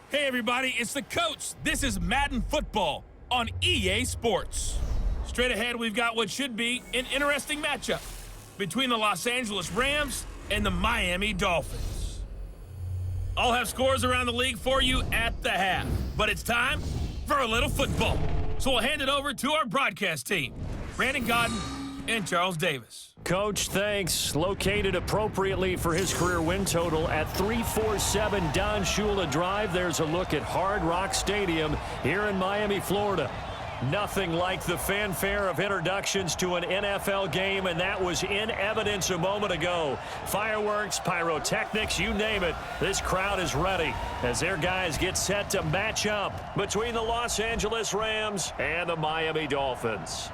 Hey everybody, it's the coach. This is Madden Football on EA Sports. Straight ahead, we've got what should be an interesting matchup between the Los Angeles Rams and the Miami Dolphins. I'll have scores around the league for you at the half, but it's time for a little football. So we'll hand it over to our broadcast team, Brandon Godden and Charles Davis. Coach, thanks. Located appropriately for his career win total at 347 Don Shula Drive. There's a look at Hard Rock Stadium here in Miami, Florida. Nothing like the fanfare of introductions to an NFL game, and that was in evidence a moment ago. Fireworks, pyrotechnics, you name it. This crowd is ready as their guys get set to match up between the Los Angeles Rams and the Miami Dolphins.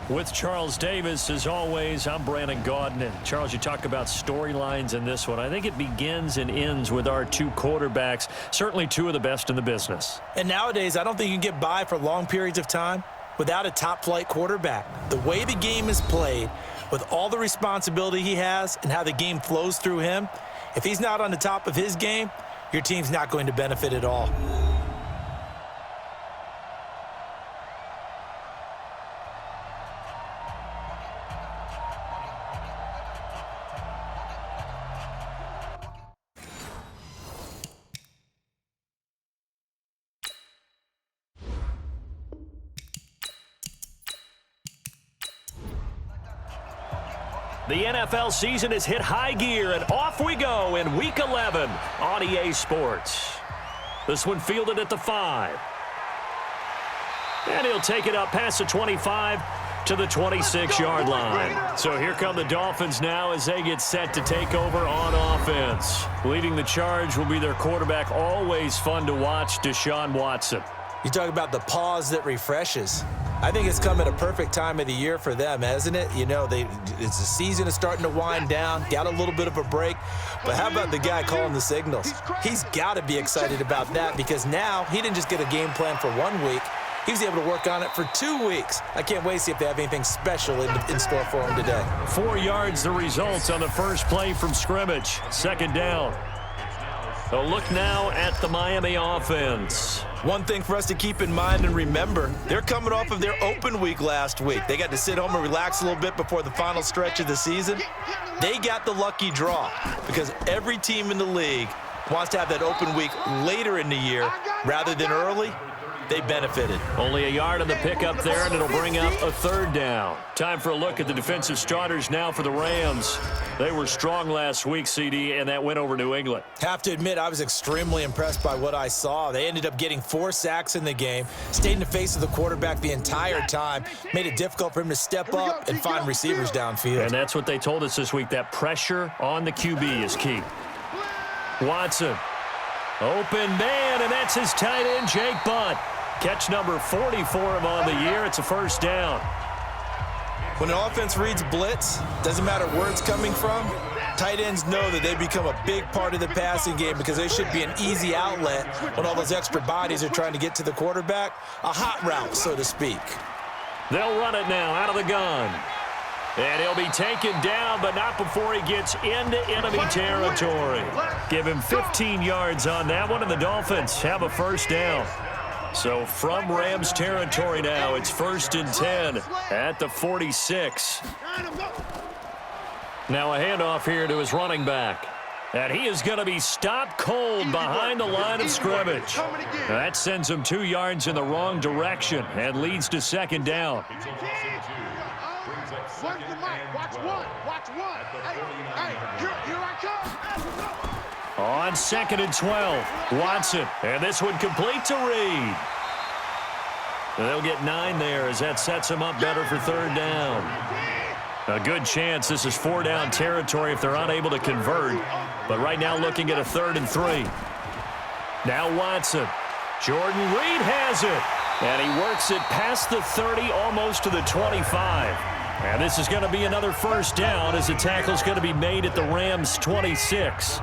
With Charles Davis, as always, I'm Brandon Godden. And Charles, you talk about storylines in this one. I think it begins and ends with our two quarterbacks, certainly two of the best in the business. And nowadays, I don't think you can get by for long periods of time without a top-flight quarterback. The way the game is played, with all the responsibility he has and how the game flows through him, if he's not on the top of his game, your team's not going to benefit at all. The NFL season has hit high gear, and off we go in Week 11 on EA Sports. This one fielded at the 5. And he'll take it up past the 25 to the 26-yard line. So here come the Dolphins now as they get set to take over on offense. Leading the charge will be their quarterback, always fun to watch, Deshaun Watson. You talk about the pause that refreshes. I think it's come at a perfect time of the year for them, hasn't it? You know, it's the season is starting to wind down, got a little bit of a break. But how about the guy calling the signals? He's got to be excited about that because now he didn't just get a game plan for 1 week. He was able to work on it for 2 weeks. I can't wait to see if they have anything special in store for him today. 4 yards the results on the first play from scrimmage. Second down. A look now at the Miami offense. One thing for us to keep in mind and remember, they're coming off of their open week last week. They got to sit home and relax a little bit before the final stretch of the season. They got the lucky draw because every team in the league wants to have that open week later in the year rather than early. They benefited. Only a yard on the pickup there, and it'll bring up a third down. Time for a look at the defensive starters now for the Rams. They were strong last week, CD, and that went over New England. Have to admit, I was extremely impressed by what I saw. They ended up getting 4 sacks in the game, stayed in the face of the quarterback the entire time, made it difficult for him to step up and find receivers downfield. And that's what they told us this week, that pressure on the QB is key. Watson, open man, and that's his tight end, Jake Butt. Catch number 40 for him on the year. It's a first down. When an offense reads blitz, doesn't matter where it's coming from, tight ends know that they become a big part of the passing game because they should be an easy outlet when all those extra bodies are trying to get to the quarterback. A hot route, so to speak. They'll run it now out of the gun. And he'll be taken down, but not before he gets into enemy territory. Give him 15 yards on that one, and the Dolphins have a first down. So from Rams territory now, it's 1st and 10 at the 46. Now a handoff here to his running back. And he is going to be stopped cold behind the line of scrimmage. That sends him 2 yards in the wrong direction and leads to second down. On 2nd and 12, Watson, and this one complete to Reed. They'll get 9 there as that sets him up better for third down. A good chance this is 4-down territory if they're unable to convert, but right now looking at a 3rd and 3. Now Watson. Jordan Reed has it, and he works it past the 30, almost to the 25. And this is going to be another first down as the tackle's going to be made at the Rams' 26.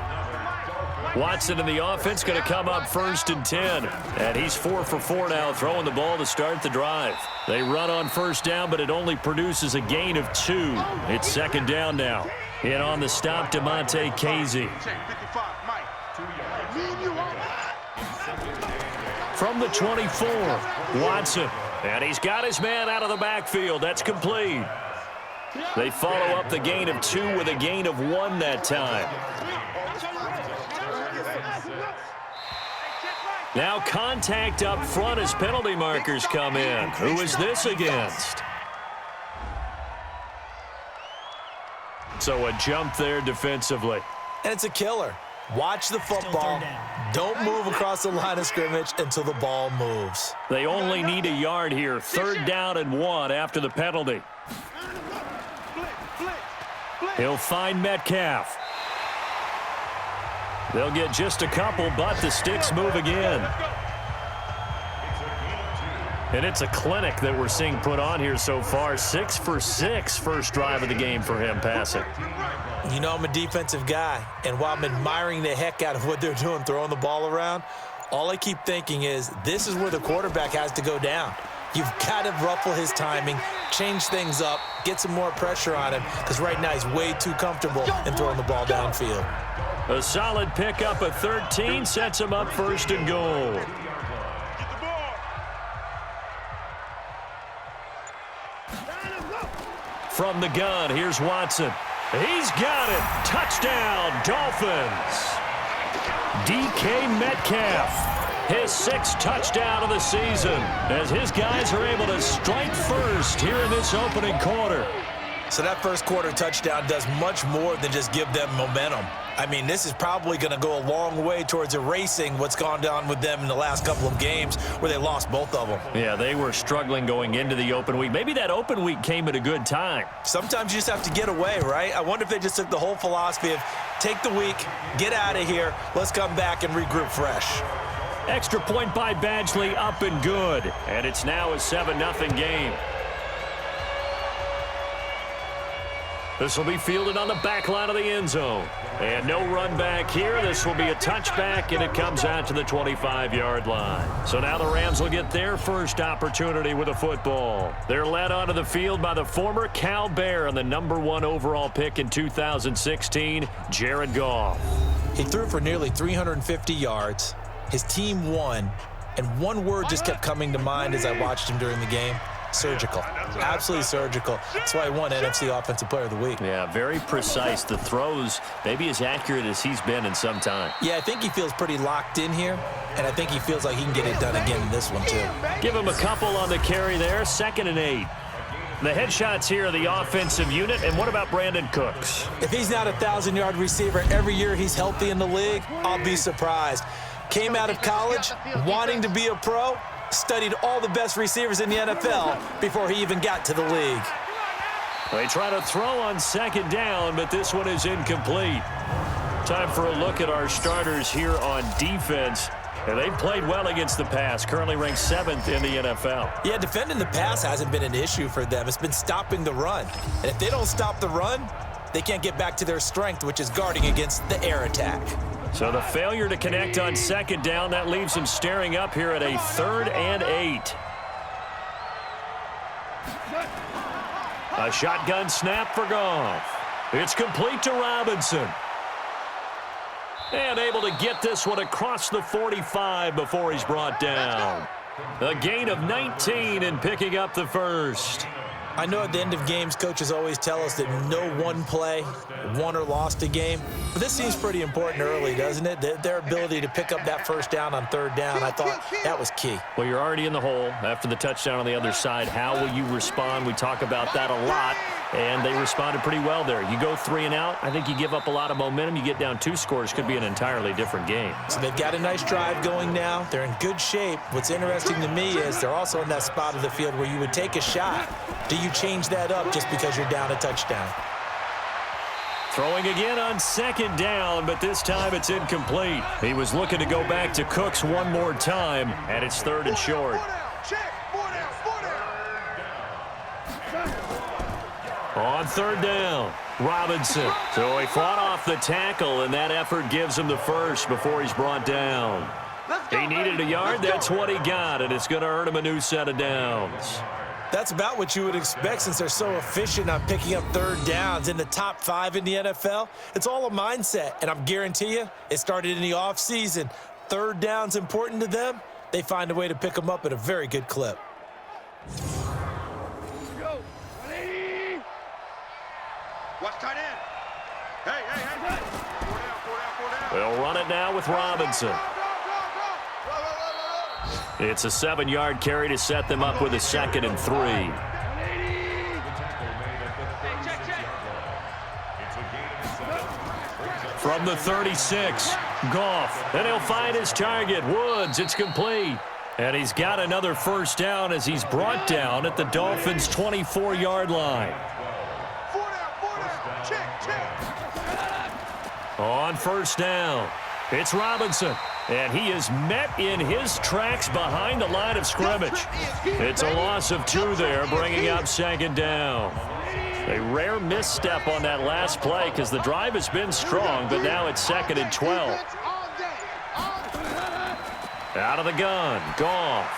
Watson in the offense going to come up 1st and 10. And he's 4 for 4 now, throwing the ball to start the drive. They run on first down, but it only produces a gain of 2. It's second down now. In on the stop, DeMonte Casey. From the 24, Watson. And he's got his man out of the backfield. That's complete. They follow up the gain of 2 with a gain of 1 that time. Now contact up front as penalty markers come in. Who is this against? So a jump there defensively. And it's a killer. Watch the football. Don't move across the line of scrimmage until the ball moves. They only need a yard here. 3rd down and 1 after the penalty. He'll find Metcalf. They'll get just a couple, but the sticks move again. And it's a clinic that we're seeing put on here so far. 6 for 6 first drive of the game for him passing. You know I'm a defensive guy, and while I'm admiring the heck out of what they're doing, throwing the ball around, all I keep thinking is this is where the quarterback has to go down. You've got to ruffle his timing, change things up, get some more pressure on him, because right now he's way too comfortable in throwing the ball downfield. A solid pickup at 13 sets him up 1st and goal. From the gun, here's Watson. He's got it. Touchdown, Dolphins. DK Metcalf, his 6th touchdown of the season, as his guys are able to strike first here in this opening quarter. So that first quarter touchdown does much more than just give them momentum. I mean, this is probably going to go a long way towards erasing what's gone down with them in the last couple of games where they lost both of them. Yeah, they were struggling going into the open week. Maybe that open week came at a good time. Sometimes you just have to get away, right? I wonder if they just took the whole philosophy of take the week, get out of here, let's come back and regroup fresh. Extra point by Badgley, up and good. And it's now a 7-0 game. This will be fielded on the back line of the end zone. And no run back here. This will be a touchback, and it comes out to the 25-yard line. So now the Rams will get their first opportunity with a football. They're led onto the field by the former Cal Bear and the #1 overall pick in 2016, Jared Goff. He threw for nearly 350 yards. His team won. And one word just kept coming to mind as I watched him during the game. Surgical. Absolutely surgical. That's why he won NFC Offensive Player of the Week. Yeah, very precise. The throws maybe as accurate as he's been in some time. Yeah, I think he feels pretty locked in here, and I think he feels like he can get it done again in this one, too. Give him a couple on the carry there. 2nd and 8. The headshots here of the offensive unit, and what about Brandon Cooks? If he's not a 1,000-yard receiver every year he's healthy in the league, I'll be surprised. Came out of college wanting to be a pro, studied all the best receivers in the NFL before he even got to the league. They try to throw on 2nd down, but this one is incomplete. Time for a look at our starters here on defense. And they've played well against the pass, currently ranked 7th in the NFL. Yeah, defending the pass hasn't been an issue for them. It's been stopping the run. And if they don't stop the run, they can't get back to their strength, which is guarding against the air attack. So the failure to connect on 2nd down, that leaves him staring up here at a 3rd and 8. A shotgun snap for Goff. It's complete to Robinson. And able to get this one across the 45 before he's brought down. A gain of 19 and picking up the 1st. I know at the end of games, coaches always tell us that no one play won or lost a game. But this seems pretty important early, doesn't it? Their ability to pick up that 1st down on 3rd down, I thought that was key. Well, you're already in the hole after the touchdown on the other side. How will you respond? We talk about that a lot, and they responded pretty well there. You go 3 and out, I think you give up a lot of momentum. You get down 2 scores, could be an entirely different game. So they've got a nice drive going now. They're in good shape. What's interesting to me is they're also in that spot of the field where you would take a shot. Do you change that up just because you're down a touchdown? Throwing again on 2nd down, but this time it's incomplete. He was looking to go back to Cooks one more time, and it's 3rd and short. On 3rd down, Robinson. So he fought off the tackle, and that effort gives him the 1st before he's brought down. He needed a yard, that's what he got, and it's going to earn him a new set of downs. That's about what you would expect since they're so efficient on picking up third downs. In the top 5 in the NFL, it's all a mindset, and I'm guarantee you it started in the offseason. Third down's important to them. They find a way to pick them up at a very good clip. Go, 180. Watch tight end. Hey. 4 down. They'll run it now with Robinson. It's a 7-yard carry to set them up with a 2nd and 3. From the 36, Goff. And he'll find his target, Woods. It's complete. And he's got another first down as he's brought down at the Dolphins' 24-yard line. 4 down. Check. On first down, it's Robinson. And he is met in his tracks behind the line of scrimmage. It's a loss of 2 there, bringing up 2nd down. A rare misstep on that last play because the drive has been strong, but now it's 2nd and 12. Out of the gun, Goff.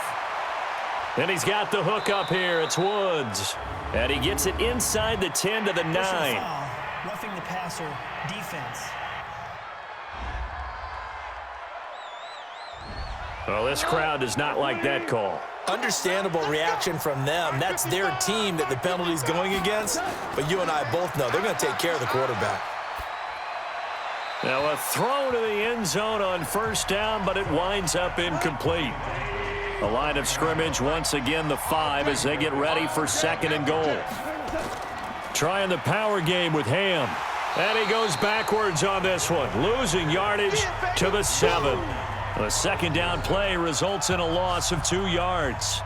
And he's got the hook up here. It's Woods. And he gets it inside the 10 to the 9. Roughing the passer defense. Well, this crowd does not like that call. Understandable reaction from them. That's their team that the penalty's going against. But you and I both know they're going to take care of the quarterback. Now a throw to the end zone on first down, but it winds up incomplete. The line of scrimmage once again the 5 as they get ready for 2nd and goal. Trying the power game with Ham. And he goes backwards on this one, losing yardage to the 7. A 2nd down play results in a loss of 2 yards.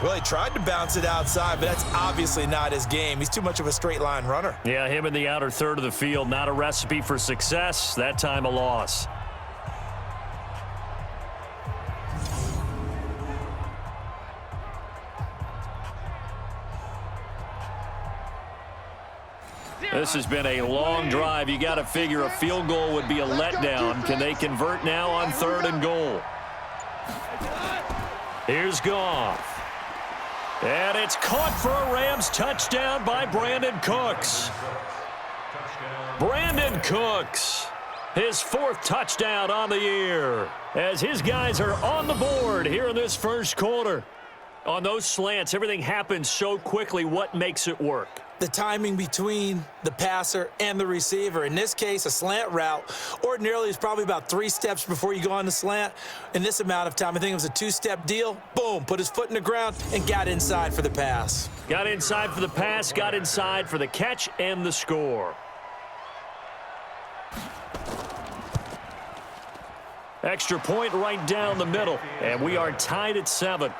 Well, he tried to bounce it outside, but that's obviously not his game. He's too much of a straight line runner. Yeah, him in the outer third of the field, not a recipe for success. That time a loss. This has been a long drive. You got to figure a field goal would be a letdown. Can they convert now on 3rd and goal? Here's Goff. And it's caught for a Rams touchdown by Brandon Cooks. Brandon Cooks, his 4th touchdown on the year, as his guys are on the board here in this first quarter. On those slants, everything happens so quickly. What makes it work? The timing between the passer and the receiver. In this case, a slant route ordinarily is probably about 3 steps before you go on the slant. In this amount of time, I think it was a 2-step deal. Boom, put his foot in the ground and got inside for the pass. Got inside for the pass, got inside for the catch and the score. Extra point right down the middle, and we are tied at 7.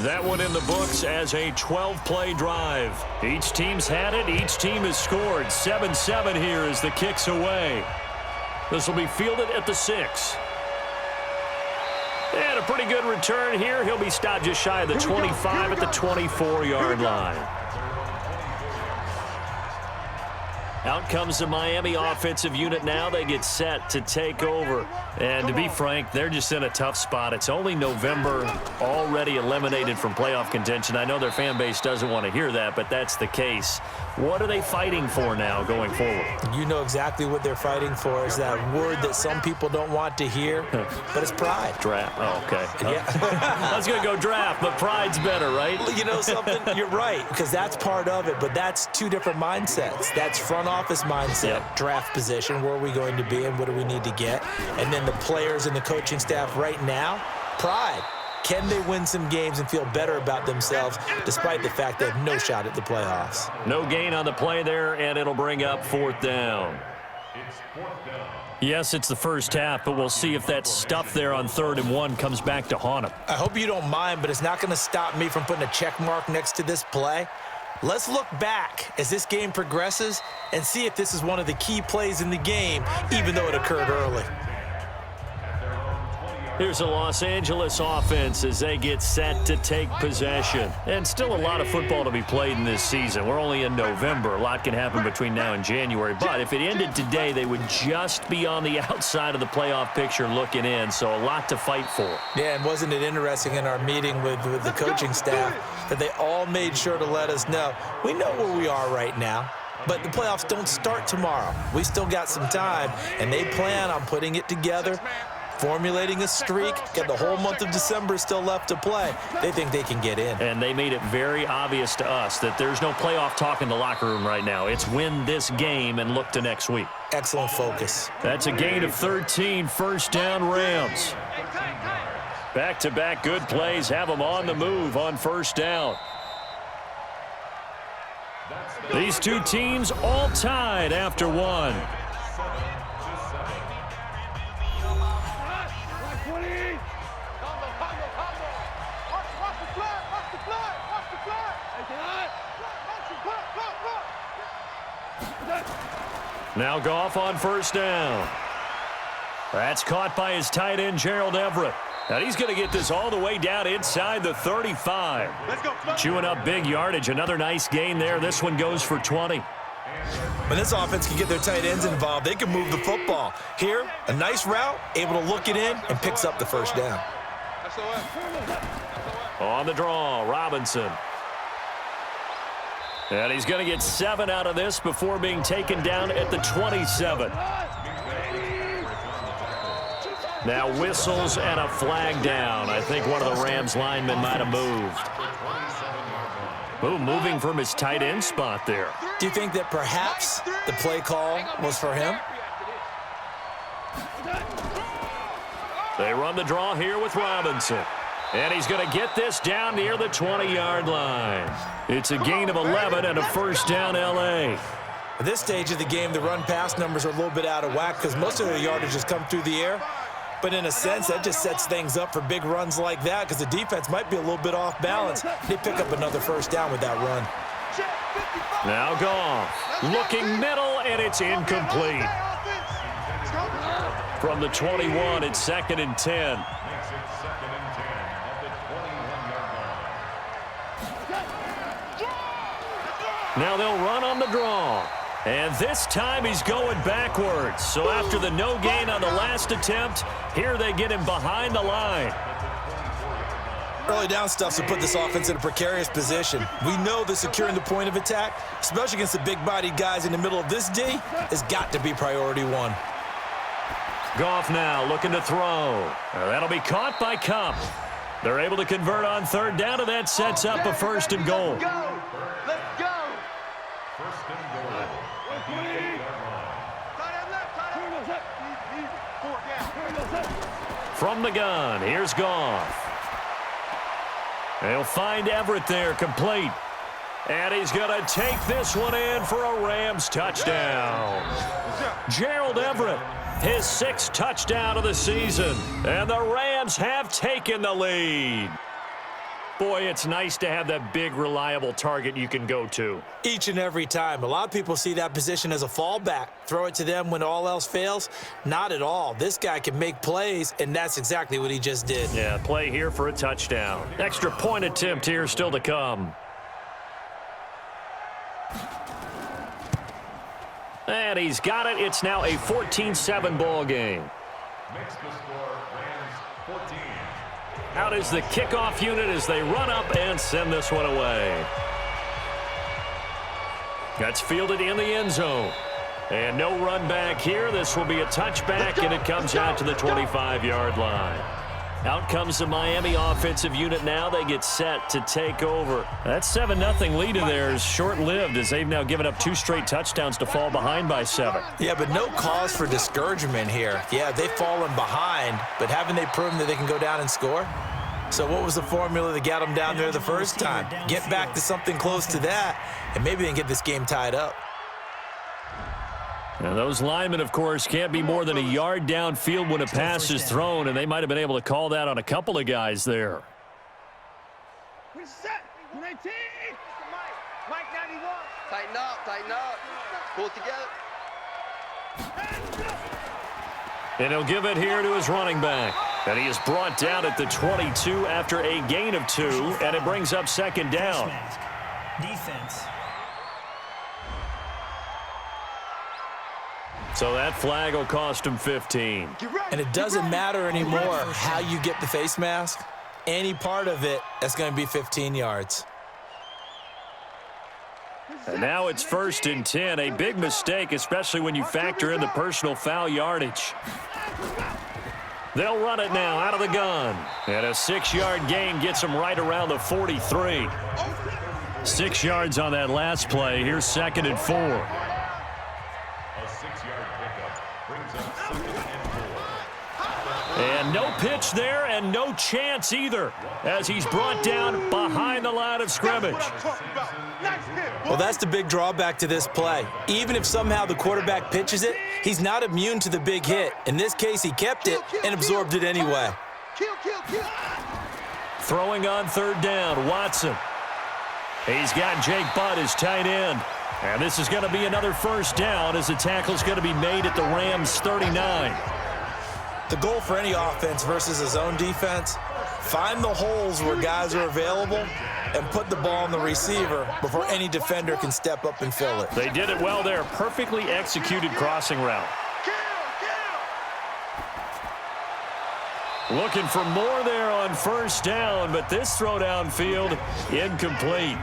That one in the books as a 12-play drive. Each team's had it. Each team has scored. 7-7 here as the kick's away. This will be fielded at the 6. And a pretty good return here. He'll be stopped just shy of the 25 at the 24-yard line. Out comes the Miami offensive unit now. They get set to take over. And to be frank, they're just in a tough spot. It's only November, already eliminated from playoff contention. I know their fan base doesn't want to hear that, but that's the case. What are they fighting for now going forward? You know exactly what they're fighting for is that word that some people don't want to hear, but it's pride. Draft. Oh, okay. Yeah. I was going to go draft, but pride's better, right? You know something? You're right, because that's part of it, but that's 2 different mindsets. That's front office mindset, draft position, where are we going to be and what do we need to get? And then the players and the coaching staff right now, pride. Can they win some games and feel better about themselves despite the fact they have no shot at the playoffs? No gain on the play there, and it'll bring up 4th down. Yes, it's the first half, but we'll see if that stuff there on 3rd and 1 comes back to haunt them. I hope you don't mind, but it's not going to stop me from putting a check mark next to this play. Let's look back as this game progresses and see if this is one of the key plays in the game, even though it occurred early. Here's the Los Angeles offense as they get set to take possession. And still a lot of football to be played in this season. We're only in November. A lot can happen between now and January. But if it ended today, they would just be on the outside of the playoff picture looking in. So a lot to fight for. Yeah, and wasn't it interesting in our meeting with the coaching staff that they all made sure to let us know, we know where we are right now, but the playoffs don't start tomorrow. We still got some time, and they plan on putting it together, formulating a streak, got the whole month of December still left to play. They think they can get in. And they made it very obvious to us that there's no playoff talk in the locker room right now. It's win this game and look to next week. Excellent focus. That's a gain of 13, first down Rams. Back-to-back good plays have them on the move on first down. These two teams all tied after one. Now Goff on first down. That's caught by his tight end, Gerald Everett. And he's going to get this all the way down inside the 35. Chewing up big yardage. Another nice gain there. This one goes for 20. When this offense can get their tight ends involved, they can move the football. Here, a nice route, able to look it in, and picks up the first down. On the draw, Robinson. And he's going to get 7 out of this before being taken down at the 27. Now whistles and a flag down. I think one of the Rams linemen might have moved. Ooh, moving from his tight end spot there. Do you think that perhaps the play call was for him? They run the draw here with Robinson. And he's going to get this down near the 20-yard line. It's a gain of 11 and a first down L.A. At this stage of the game, the run-pass numbers are a little bit out of whack because most of their yardage has come through the air. But in a sense, that just sets things up for big runs like that because the defense might be a little bit off balance. They pick up another first down with that run. Now Goff looking middle, and it's incomplete. From the 21, it's 2nd and 10. Now they'll run on the draw. And this time he's going backwards. So after the no gain on the last attempt, here they get him behind the line. Early down stuff's to put this offense in a precarious position. We know that securing the point of attack, especially against the big-bodied guys in the middle of this D, has got to be priority one. Goff now looking to throw. That'll be caught by Kupp. They're able to convert on third down, and that sets up a first and goal. Let's go. First and goal. From the gun, here's Goff. They'll find Everett there, complete. And he's going to take this one in for a Rams touchdown. Gerald Everett, his 6th touchdown of the season. And the Rams have taken the lead. Boy, it's nice to have that big, reliable target you can go to. Each and every time. A lot of people see that position as a fallback. Throw it to them when all else fails. Not at all. This guy can make plays, and that's exactly what he just did. Yeah, play here for a touchdown. Extra point attempt here still to come. And he's got it. It's now a 14-7 ball game. Makes the score Rams 14. Out is the kickoff unit as they run up and send this one away. That's fielded in the end zone. And no run back here. This will be a touchback, and it comes out to the 25-yard line. Out comes the Miami offensive unit now. They get set to take over. That 7-0 lead of theirs short-lived as they've now given up 2 straight touchdowns to fall behind by 7. Yeah, but no cause for discouragement here. Yeah, they've fallen behind, but haven't they proven that they can go down and score? So what was the formula that got them down there the first time? Get back to something close to that, and maybe they can get this game tied up. And those linemen, of course, can't be more than a yard downfield when a pass is thrown, and they might have been able to call that on a couple of guys there. Set. 19. Mike 91. Tighten up. Pull it together. And he'll give it here to his running back. And he is brought down at the 22 after a gain of 2, and it brings up second down. Defense. So that flag will cost him 15. And it doesn't matter anymore how you get the face mask. Any part of it, that's going to be 15 yards. And now it's 1st and 10, a big mistake, especially when you factor in the personal foul yardage. They'll run it now out of the gun. And a 6-yard gain gets them right around the 43. 6 yards on that last play. Here's 2nd and 4. And no pitch there and no chance either as he's brought down behind the line of scrimmage. Well, that's the big drawback to this play. Even if somehow the quarterback pitches it, he's not immune to the big hit. In this case, he kept it and absorbed it anyway. Throwing on 3rd down, Watson. He's got Jake Butt as tight end. And this is going to be another 1st down as the tackle's going to be made at the Rams' 39. The goal for any offense versus a zone defense, find the holes where guys are available and put the ball on the receiver before any defender can step up and fill it. They did it well there. Perfectly executed crossing route. Looking for more there on 1st down, but this throw downfield incomplete.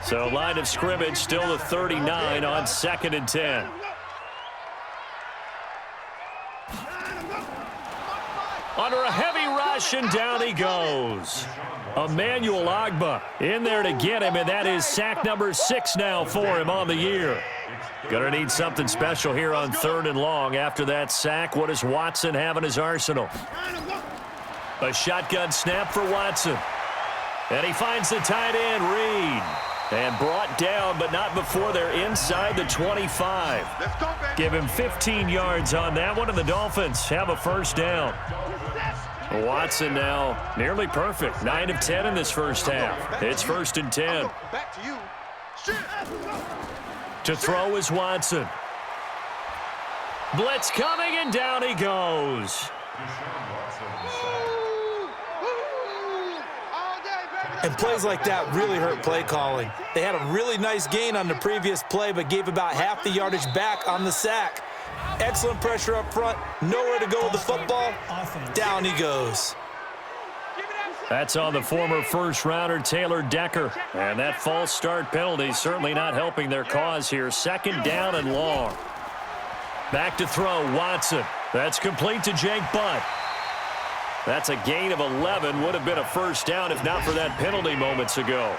So line of scrimmage still the 39 on 2nd and 10. Under a heavy rush, and down he goes. Emmanuel Ogbah in there to get him, and that is sack number 6 now for him on the year. Gonna need something special here on 3rd and long. After that sack, what does Watson have in his arsenal? A shotgun snap for Watson. And he finds the tight end, Reed. And brought down, but not before they're inside the 25. Give him 15 yards on that one, and the Dolphins have a 1st down. Watson now nearly perfect. 9 of 10 in this 1st half. It's 1st and 10. To throw is Watson. Blitz coming, and down he goes. And plays like that really hurt play calling. They had a really nice gain on the previous play, but gave about half the yardage back on the sack. Excellent pressure up front. Nowhere to go with the football. Down he goes. That's on the former 1st-rounder Taylor Decker. And that false start penalty certainly not helping their cause here. 2nd down and long. Back to throw, Watson. That's complete to Jake Butt. That's a gain of 11. Would have been a 1st down if not for that penalty moments ago.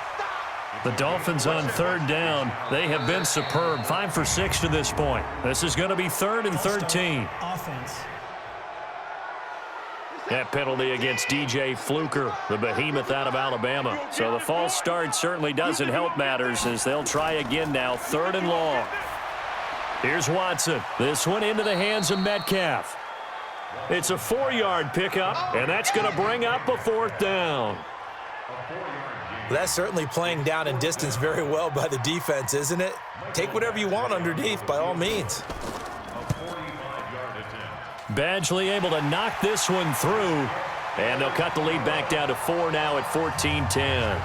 The Dolphins on 3rd down. They have been superb. 5 for 6 to this point. This is going to be 3rd and 13. Offense. That penalty against DJ Fluker, the behemoth out of Alabama. So the false start certainly doesn't help matters as they'll try again now. 3rd and long. Here's Watson. This one into the hands of Metcalf. It's a 4-yard pickup, and that's going to bring up a 4th down. That's certainly playing down in distance very well by the defense, isn't it? Take whatever you want underneath, by all means. Badgley able to knock this one through, and they'll cut the lead back down to 4 now at 14-10.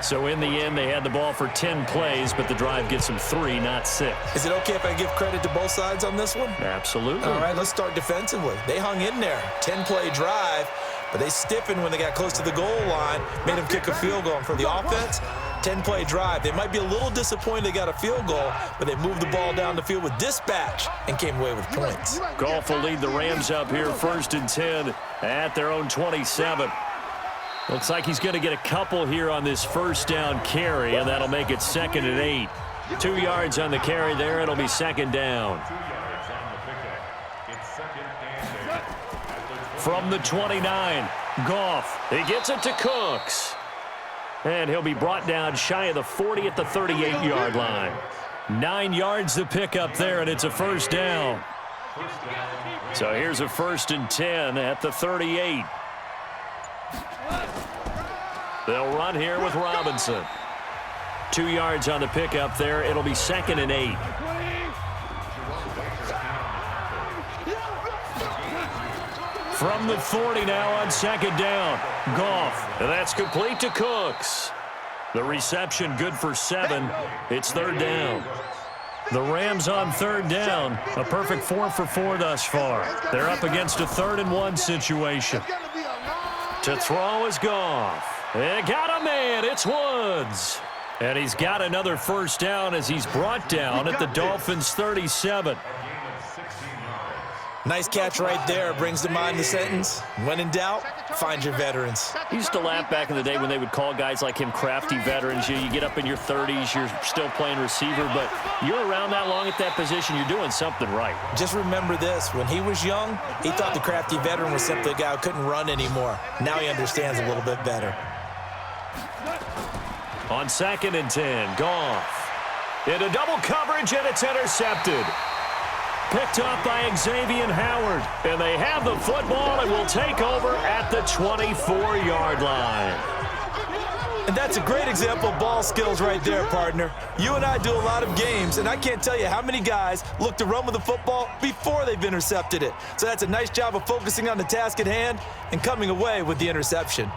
So in the end, they had the ball for 10 plays, but the drive gets them 3, not 6. Is it okay if I give credit to both sides on this one? Absolutely. All right, let's start defensively. They hung in there. 10-play drive, but they stiffened when they got close to the goal line, made them kick a field goal. And for the offense, 10-play drive. They might be a little disappointed they got a field goal, but they moved the ball down the field with dispatch and came away with points. Goff will lead the Rams up here 1st and 10 at their own 27. Looks like he's going to get a couple here on this 1st down carry, and that'll make it 2nd and 8. 2 yards on the carry there. It'll be 2nd down. From the 29, Goff. He gets it to Cooks. And he'll be brought down shy of the 40 at the 38-yard line. 9 yards to pick up there, and it's a 1st down. So here's a 1st and 10 at the 38. They'll run here with Robinson. 2 yards on the pickup there. It'll be 2nd and 8. From the 40 now on second down. Goff. And that's complete to Cooks. The reception good for 7. It's third down. The Rams on third down. A perfect 4 for 4 thus far. They're up against a 3rd-and-1 situation. To throw is Goff. They got a man. It's Woods. And he's got another first down as he's brought down at the Dolphins' 37. Nice catch right there. Brings to mind the sentence, when in doubt, find your veterans. I used to laugh back in the day when they would call guys like him crafty veterans. You get up in your 30s, you're still playing receiver, but you're around that long at that position, you're doing something right. Just remember this. When he was young, he thought the crafty veteran was simply a guy who couldn't run anymore. Now he understands a little bit better. On 2nd and 10, Goff. Into double coverage, and it's intercepted. Picked up by Xavier Howard. And they have the football and will take over at the 24-yard line. And that's a great example of ball skills right there, partner. You and I do a lot of games, and I can't tell you how many guys look to run with the football before they've intercepted it. So that's a nice job of focusing on the task at hand and coming away with the interception.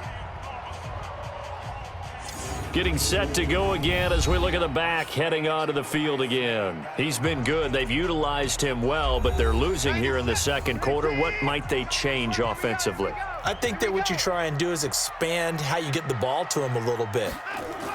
Getting set to go again as we look at the back heading onto the field again. He's been good. They've utilized him well, but they're losing here in the second quarter. What might they change offensively? I think that what you try and do is expand how you get the ball to him a little bit.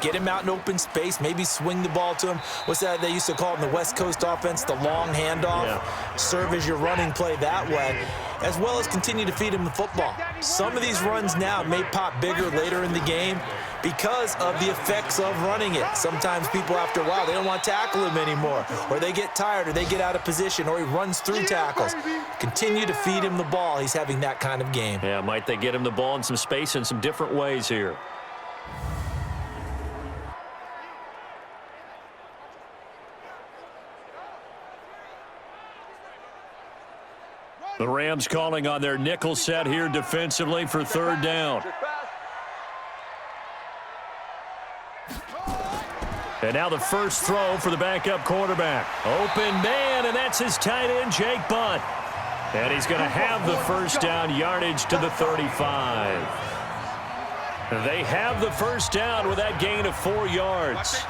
Get him out in open space, maybe swing the ball to him. What's that they used to call it in the West Coast offense, the long handoff? Yeah. Serve as your running play that way, as well as continue to feed him the football. Some of these runs now may pop bigger later in the game because of the effects of running it. Sometimes people, after a while, they don't want to tackle him anymore, or they get tired, or they get out of position, or he runs through tackles. Continue to feed him the ball. He's having that kind of game. Yeah, might they get him the ball in some space in some different ways here. The Rams calling on their nickel set here defensively for third down. And now the first throw for the backup quarterback. Open man, and that's his tight end, Jake Butt. And he's going to have the first down yardage to the 35. They have the first down with that gain of 4 yards.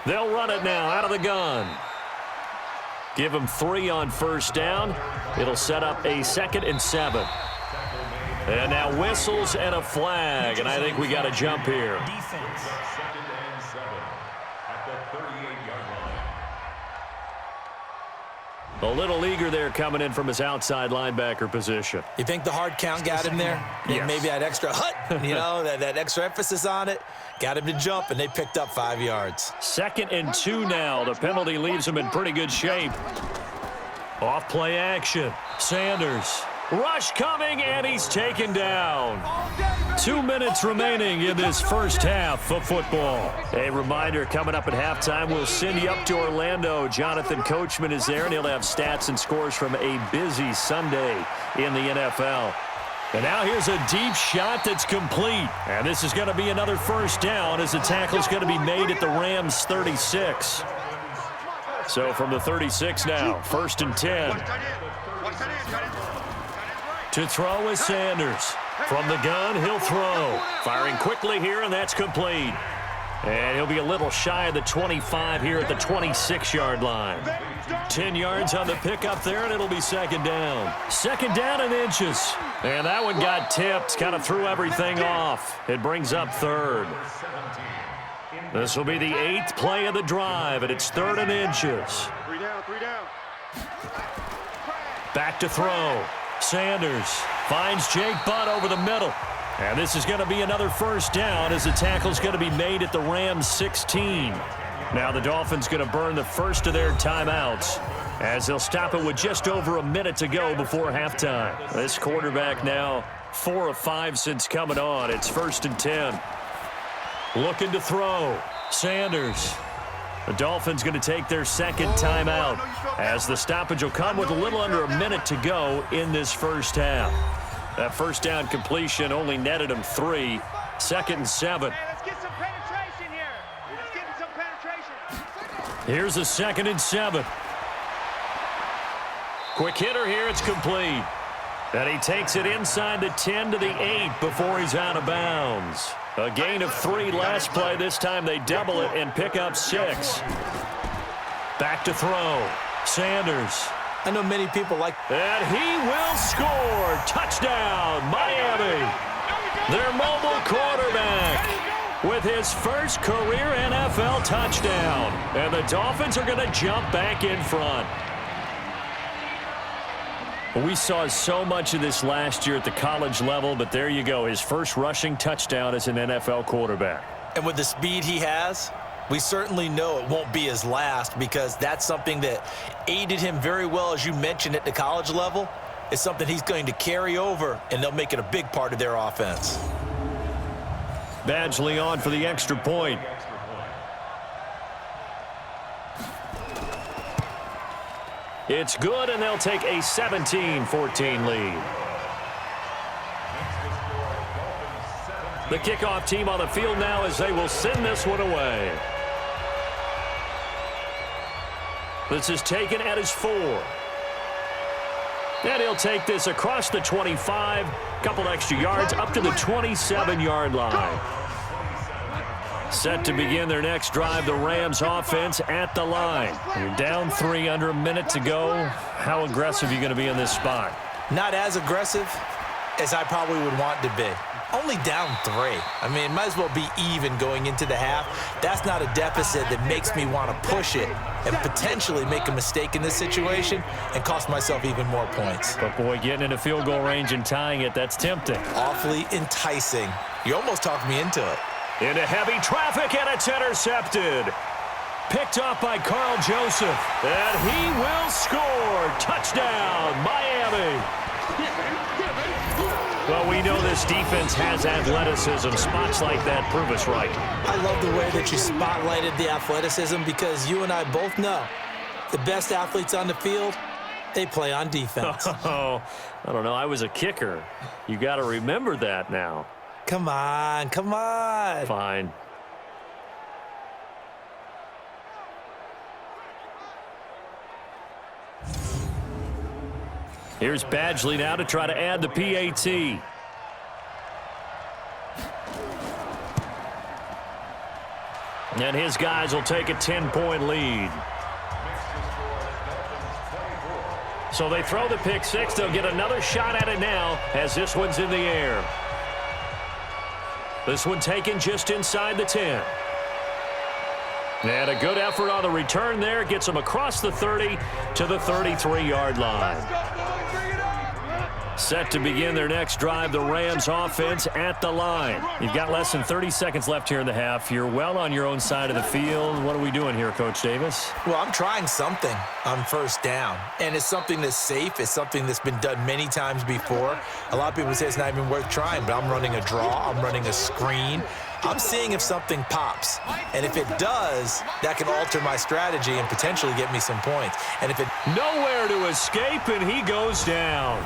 They'll run it now out of the gun. Give them 3 on first down. It'll set up a 2nd and 7. And now whistles and a flag, and I think we got a jump here. Defense. A little eager there coming in from his outside linebacker position. You think the hard count got him there? Yes. Maybe that extra that extra emphasis on it got him to jump, and they picked up 5 yards. 2nd and 2 now. The penalty leaves him in pretty good shape. Off play action. Sanders. Rush coming, and he's taken down. 2 minutes remaining in this first half of football. A reminder, coming up at halftime, we'll send you up to Orlando. Jonathan Coachman is there, and he'll have stats and scores from a busy Sunday in the NFL. And now here's a deep shot that's complete. And this is going to be another first down as the tackle's going to be made at the Rams' 36. So from the 36 now, 1st and 10. To throw is Sanders. From the gun, he'll throw. Firing quickly here, and that's complete. And he'll be a little shy of the 25 here at the 26-yard line. 10 yards on the pickup there, and it'll be 2nd down. 2nd down and inches. And that one got tipped, kind of threw everything off. It brings up 3rd. This will be the 8th play of the drive, and it's 3rd and inches. 3 down. Back to throw. Sanders finds Jake Butt over the middle. And this is going to be another first down as the tackle's going to be made at the Rams' 16. Now the Dolphins going to burn the first of their timeouts as they'll stop it with just over a minute to go before halftime. This quarterback now 4 of 5 since coming on. It's 1st and 10. Looking to throw. Sanders. The Dolphins going to take their 2nd timeout as the stoppage will come with a little under a minute to go in this first half. That first down completion only netted him 3. 2nd and 7. Hey, let's get some penetration here. Let's get some penetration. Here's a 2nd and 7. Quick hitter here. It's complete. And he takes it inside the 10 to the 8 before he's out of bounds. A gain of 3 last play. This time they double it and pick up 6. Back to throw. Sanders. I know many people like... And he will score. Touchdown, Miami. Their mobile quarterback with his first career NFL touchdown. And the Dolphins are going to jump back in front. We saw so much of this last year at the college level, but there you go. His first rushing touchdown as an NFL quarterback. And with the speed he has, we certainly know it won't be his last, because that's something that aided him very well, as you mentioned, at the college level. It's something he's going to carry over, and they'll make it a big part of their offense. Badgley on for the extra point. It's good, and they'll take a 17-14 lead. The kickoff team on the field now as they will send this one away. This is taken at his 4. And he'll take this across the 25, couple extra yards, up to the 27-yard line. Set to begin their next drive, the Rams offense at the line. You're down 3, under a minute to go. How aggressive are you going to be in this spot? Not as aggressive as I probably would want to be. Only down 3. I mean, it might as well be even going into the half. That's not a deficit that makes me want to push it and potentially make a mistake in this situation and cost myself even more points. But, boy, getting into field goal range and tying it, that's tempting. Awfully enticing. You almost talked me into it. Into heavy traffic, and it's intercepted. Picked off by Carl Joseph. And he will score. Touchdown, Miami. Well, we know this defense has athleticism. Spots like that prove us right. I love the way that you spotlighted the athleticism, because you and I both know the best athletes on the field, they play on defense. Oh, I don't know. I was a kicker. You got to remember that now. Come on, come on. Fine. Here's Badgley now to try to add the PAT. And his guys will take a 10-point lead. So they throw the pick 6. They'll get another shot at it now as this one's in the air. This one taken just inside the 10. And a good effort on the return there. Gets them across the 30 to the 33-yard line. Set to begin their next drive, the Rams offense at the line. You've got less than 30 seconds left here in the half. You're well on your own side of the field. What are we doing here, Coach Davis? Well, I'm trying something on first down, and it's something that's safe. It's something that's been done many times before. A lot of people say it's not even worth trying, but I'm running a draw. I'm running a screen. I'm seeing if something pops, and if it does, that can alter my strategy and potentially get me some points. And if it... Nowhere to escape, and he goes down.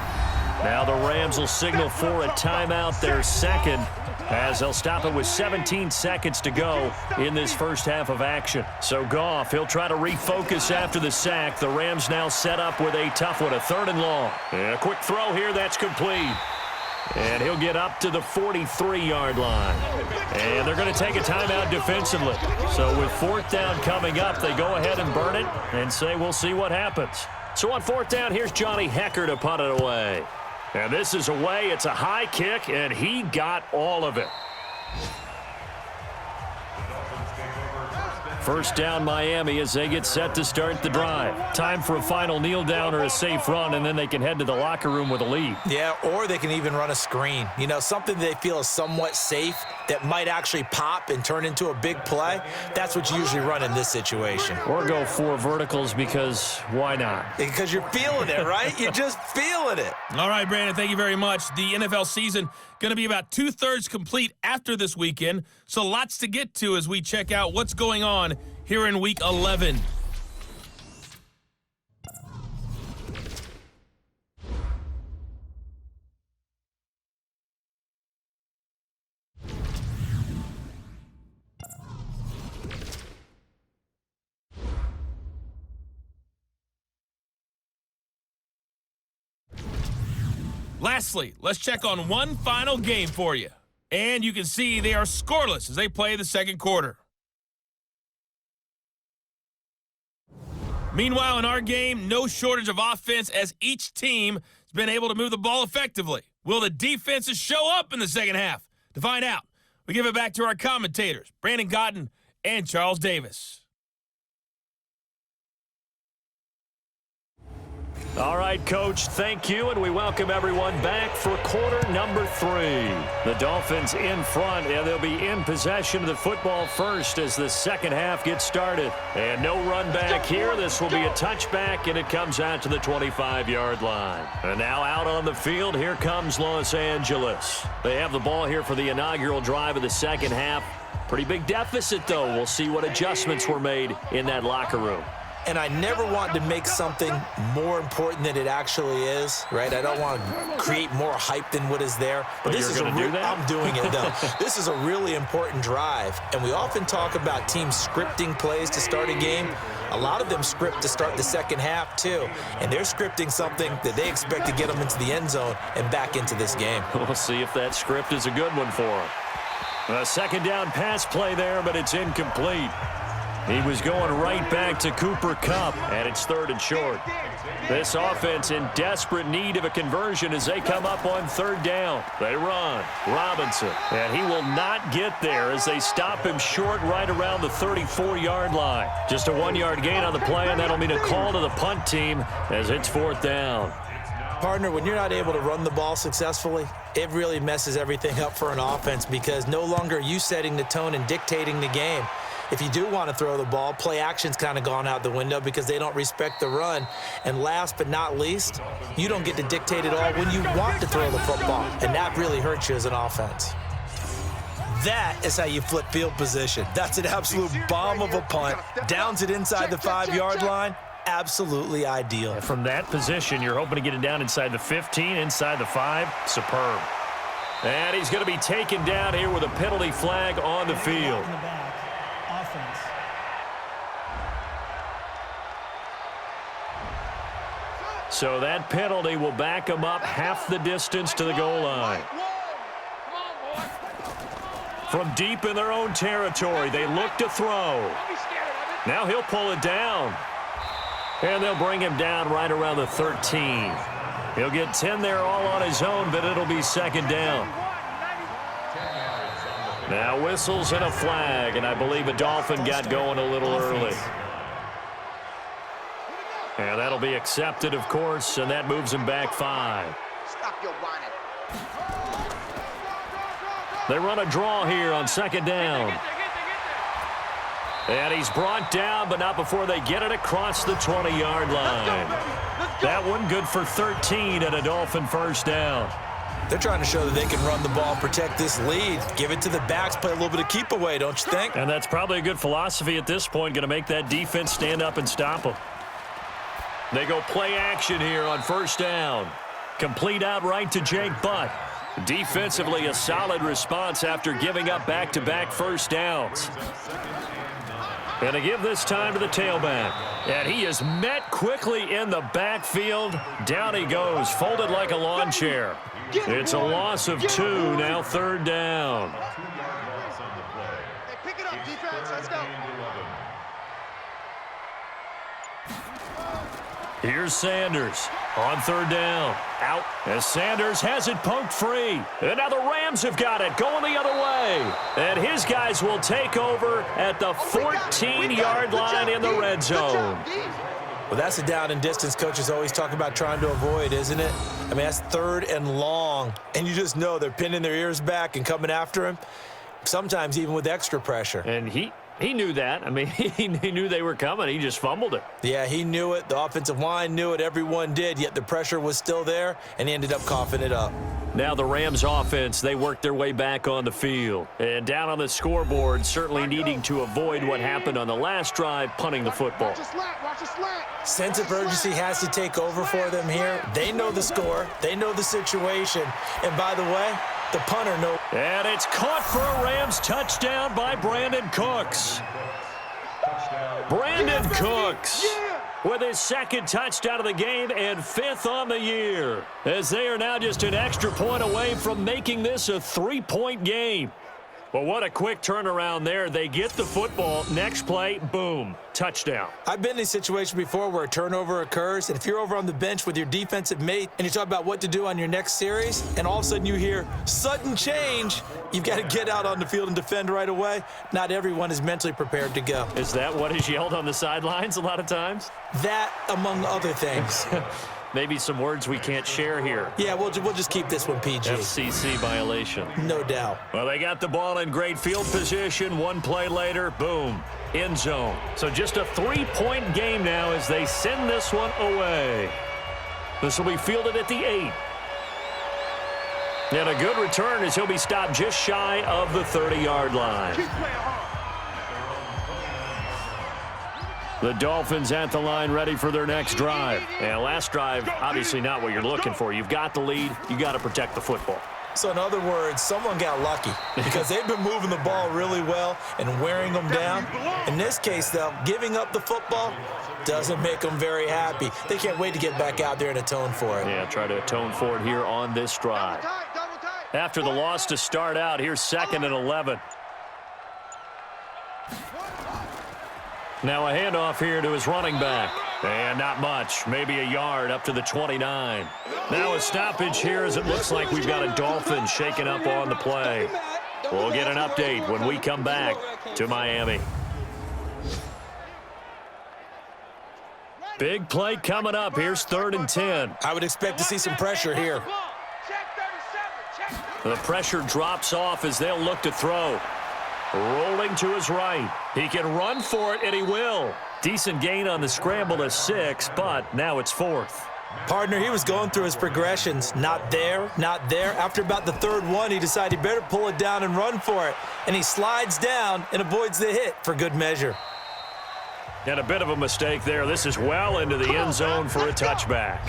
Now the Rams will signal for a timeout, their second, as they'll stop it with 17 seconds to go in this first half of action. So Goff, he'll try to refocus after the sack. The Rams now set up with a tough one, a 3rd and long. And a quick throw here, that's complete. And he'll get up to the 43-yard line. And they're going to take a timeout defensively. So with 4th down coming up, they go ahead and burn it and say we'll see what happens. So on 4th down, here's Johnny Hekker to punt it away. And this is away. It's a high kick, and he got all of it. First down, Miami, as they get set to start the drive. Time for a final kneel down or a safe run, and then they can head to the locker room with a lead. Yeah, or they can even run a screen. You know, something they feel is somewhat safe that might actually pop and turn into a big play. That's what you usually run in this situation. Or go 4 verticals, because why not? Because you're feeling it, right? You're just feeling it. All right, Brandon, thank you very much. The NFL season going to be about 2/3 complete after this weekend, so lots to get to as we check out what's going on here in Week 11. Lastly, let's check on one final game for you. And you can see they are scoreless as they play the second quarter. Meanwhile, in our game, no shortage of offense as each team has been able to move the ball effectively. Will the defenses show up in the second half? To find out, we give it back to our commentators, Brandon Cotton and Charles Davis. All right, Coach, thank you, and we welcome everyone back for quarter number 3. The Dolphins in front, and they'll be in possession of the football first as the second half gets started. And no run back here. This will be a touchback, and it comes out to the 25-yard line. And now out on the field, here comes Los Angeles. They have the ball here for the inaugural drive of the second half. Pretty big deficit, though. We'll see what adjustments were made in that locker room. And I never want to make something more important than it actually is, right? I don't want to create more hype than what is there. But this is do that? I'm doing it, though. This is a really important drive. And we often talk about teams scripting plays to start a game. A lot of them script to start the second half, too. And they're scripting something that they expect to get them into the end zone and back into this game. We'll see if that script is a good one for them. A second down pass play there, but it's incomplete. He was going right back to Cooper Kupp, and it's 3rd and short. This offense in desperate need of a conversion as they come up on 3rd down. They run. Robinson, and he will not get there as they stop him short right around the 34-yard line. Just a 1-yard gain on the play, and that'll mean a call to the punt team as it's 4th down. Partner, when you're not able to run the ball successfully, it really messes everything up for an offense because no longer are you setting the tone and dictating the game. If you do want to throw the ball, play action's kind of gone out the window because they don't respect the run. And last but not least, you don't get to dictate it all when you want to throw the football. And that really hurts you as an offense. That is how you flip field position. That's an absolute bomb of a punt. Downs it inside the 5-yard line. Absolutely ideal. From that position, you're hoping to get it down inside the 15, inside the 5. Superb. And he's going to be taken down here with a penalty flag on the field. Offense. So that penalty will back them up half the distance to the goal line. From deep in their own territory, they look to throw. Now he'll pull it down. And they'll bring him down right around the 13. He'll get 10 there all on his own, but it'll be 2nd down. Now whistles and a flag, and I believe a Dolphin got going a little early. And that'll be accepted, of course, and that moves him back 5. Stop your whining. They run a draw here on 2nd down. And he's brought down, but not before they get it across the 20-yard line. That one good for 13 and a Dolphin 1st down. They're trying to show that they can run the ball, protect this lead, give it to the backs, play a little bit of keep away, don't you think? And that's probably a good philosophy at this point, going to make that defense stand up and stop them. They go play action here on 1st down. Complete out right to Jake Butt. Defensively, a solid response after giving up back-to-back 1st downs. And to give this time to the tailback. And he is met quickly in the backfield. Down he goes, folded like a lawn chair. It's a loss of 2, now 3rd down. Hey, pick it up, defense. Let's go. Here's Sanders on 3rd down. Out as Sanders has it poked free. And now the Rams have got it going the other way. And his guys will take over at the 14-yard line in the red zone. Well, that's a down and distance coaches always talk about trying to avoid, isn't it? I mean, that's 3rd and long, and you just know they're pinning their ears back and coming after him, sometimes even with extra pressure. And he knew that. I mean, he knew they were coming. He just fumbled it. Yeah, he knew it. The offensive line knew it. Everyone did, yet the pressure was still there, and he ended up coughing it up. Now the Rams offense, they worked their way back on the field. And down on the scoreboard, certainly needing to avoid what happened on the last drive, punting the football. Watch a slant. Sense of urgency has to take over for them here. They know the score. They know the situation. And by the way, the punter knows. And it's caught for a Rams touchdown by Brandon Cooks. Brandon Cooks. with his second touchdown of the game and 5th on the year, as they are now just an extra point away from making this a 3-point game. Well, what a quick turnaround there. They get the football. Next play, boom, touchdown. I've been in a situation before where a turnover occurs, and if you're over on the bench with your defensive mate and you talk about what to do on your next series, and all of a sudden you hear sudden change, you've got to get out on the field and defend right away. Not everyone is mentally prepared to go. Is that what is yelled on the sidelines a lot of times? That, among other things. Maybe some words we can't share here. Yeah, we'll just keep this one PG. FCC violation. No doubt. Well, they got the ball in great field position. One play later, boom, end zone. So just a 3-point game now as they send this one away. This will be fielded at the 8. And a good return as he'll be stopped just shy of the 30-yard line. The Dolphins at the line ready for their next drive. And last drive, obviously not what you're looking for. You've got the lead. You got to protect the football. So in other words, someone got lucky because they've been moving the ball really well and wearing them down. In this case, though, giving up the football doesn't make them very happy. They can't wait to get back out there and atone for it. Yeah, try to atone for it here on this drive. After the loss to start out, here's 2nd and 11. Now a handoff here to his running back. And not much, maybe a yard up to the 29. Now a stoppage here as it looks like we've got a Dolphin shaking up on the play. We'll get an update when we come back to Miami. Big play coming up. Here's 3rd and 10. I would expect to see some pressure here. The pressure drops off as they'll look to throw. Rolling to his right. He can run for it, and he will. Decent gain on the scramble to 6, but now it's 4th. Partner, he was going through his progressions. Not there, not there. After about the 3rd one, he decided he better pull it down and run for it. And he slides down and avoids the hit for good measure. And a bit of a mistake there. This is well into the end zone for a touchback.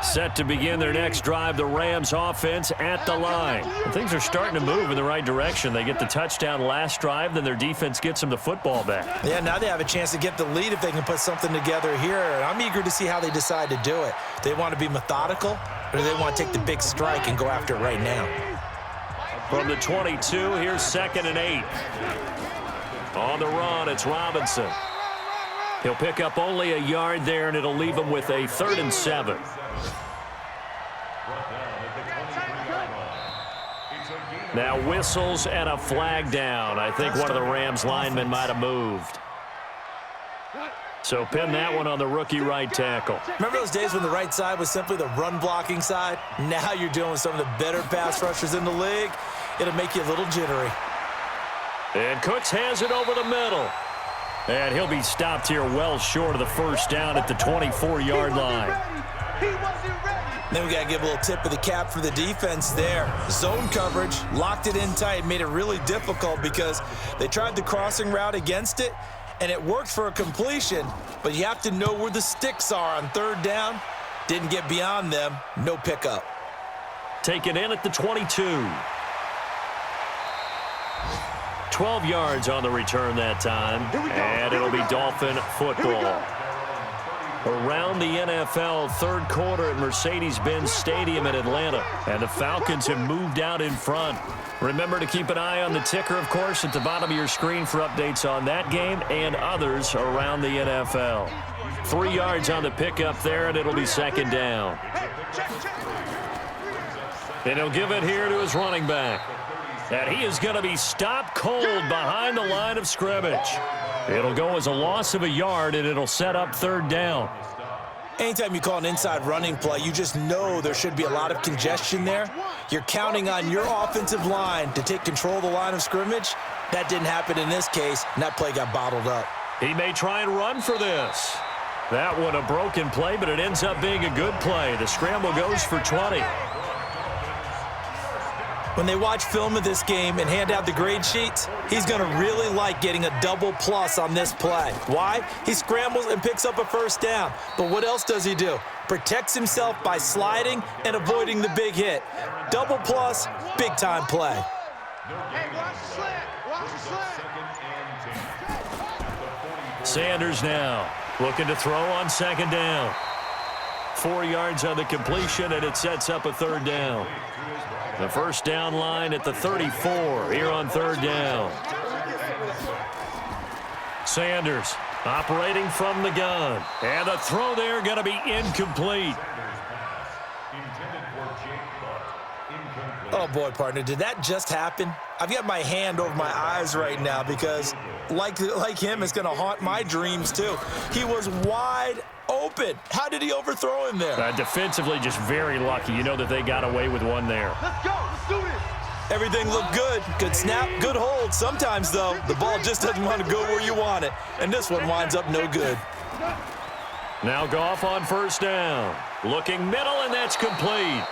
Set to begin their next drive, the Rams offense at the line. And things are starting to move in the right direction. They get the touchdown last drive, then their defense gets them the football back. Yeah, now they have a chance to get the lead if they can put something together here. And I'm eager to see how they decide to do it. Do they want to be methodical, or do they want to take the big strike and go after it right now? From the 22, here's 2nd and 8. On the run, it's Robinson. He'll pick up only a yard there, and it'll leave him with a 3rd and 7. Now whistles and a flag down. I think one of the Rams linemen might have moved. So pin that one on the rookie right tackle. Remember those days when the right side was simply the run-blocking side? Now you're dealing with some of the better pass rushers in the league. It'll make you a little jittery. And Cooks has it over the middle. And he'll be stopped here well short of the 1st down at the 24-yard line. Then we got to give a little tip of the cap for the defense there. Zone coverage, locked it in tight, made it really difficult because they tried the crossing route against it, and it worked for a completion, but you have to know where the sticks are on 3rd down. Didn't get beyond them, no pickup. Taken in at the 22. 12 yards on the return that time, and it'll be Dolphin football. Around the NFL, 3rd quarter at Mercedes-Benz Stadium in Atlanta, and the Falcons have moved out in front. Remember to keep an eye on the ticker, of course, at the bottom of your screen for updates on that game and others around the NFL. 3 yards on the pickup there, and it'll be 2nd down. And he'll give it here to his running back. And he is going to be stopped cold behind the line of scrimmage. It'll go as a loss of a yard, and it'll set up 3rd down. Anytime you call an inside running play, you just know there should be a lot of congestion there. You're counting on your offensive line to take control of the line of scrimmage. That didn't happen in this case, and that play got bottled up. He may try and run for this. That one a broken play, but it ends up being a good play. The scramble goes for 20. When they watch film of this game and hand out the grade sheets, he's going to really like getting a double plus on this play. Why? He scrambles and picks up a 1st down. But what else does he do? Protects himself by sliding and avoiding the big hit. Double plus, big-time play. Hey, watch the slant. Watch the slant. Sanders now looking to throw on second down. 4 yards on the completion, and it sets up a third down. The first down line at the 34 here on third down. Sanders operating from the gun. And the throw there going to be incomplete. Oh, boy, partner, did that just happen? I've got my hand over my eyes right now because, like him, it's going to haunt my dreams, too. He was wide open. How did he overthrow him there? Defensively, just very lucky. You know that they got away with one there. Let's go. Let's do this. Everything looked good. Good snap, good hold. Sometimes, though, the ball just doesn't want to go where you want it. And this one winds up no good. Now Goff on first down. Looking middle, and that's complete.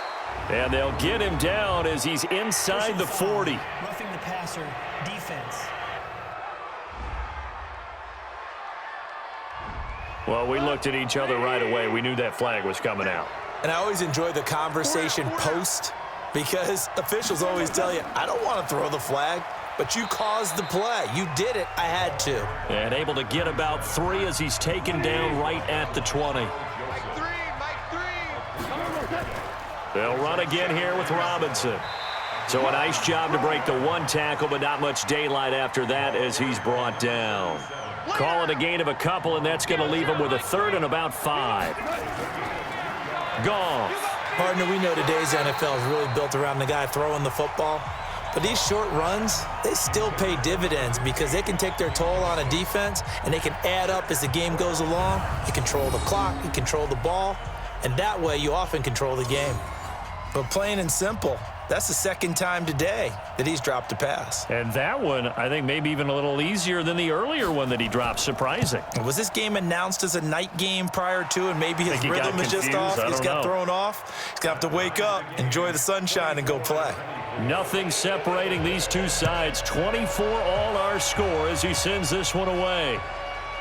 And they'll get him down as he's inside the 40. Roughing the passer, defense. Well, we looked at each other right away. We knew that flag was coming out. And I always enjoy the conversation post because officials always tell you, I don't want to throw the flag, but you caused the play. You did it. I had to. And able to get about 3 as he's taken down right at the 20. They'll run again here with Robinson. So a nice job to break the 1 tackle, but not much daylight after that as he's brought down. Call it a gain of a couple, and that's going to leave him with a third and about 5. Goff. Partner, we know today's NFL is really built around the guy throwing the football. But these short runs, they still pay dividends because they can take their toll on a defense, and they can add up as the game goes along. You control the clock, you control the ball, and that way you often control the game. But plain and simple, that's the second time today that he's dropped a pass. And that one, I think, maybe even a little easier than the earlier one that he dropped. Surprising. Was this game announced as a night game prior to, and maybe his rhythm is just off? He's got thrown off. He's got to wake up, enjoy the sunshine, and go play. Nothing separating these two sides. 24 all our score as he sends this one away.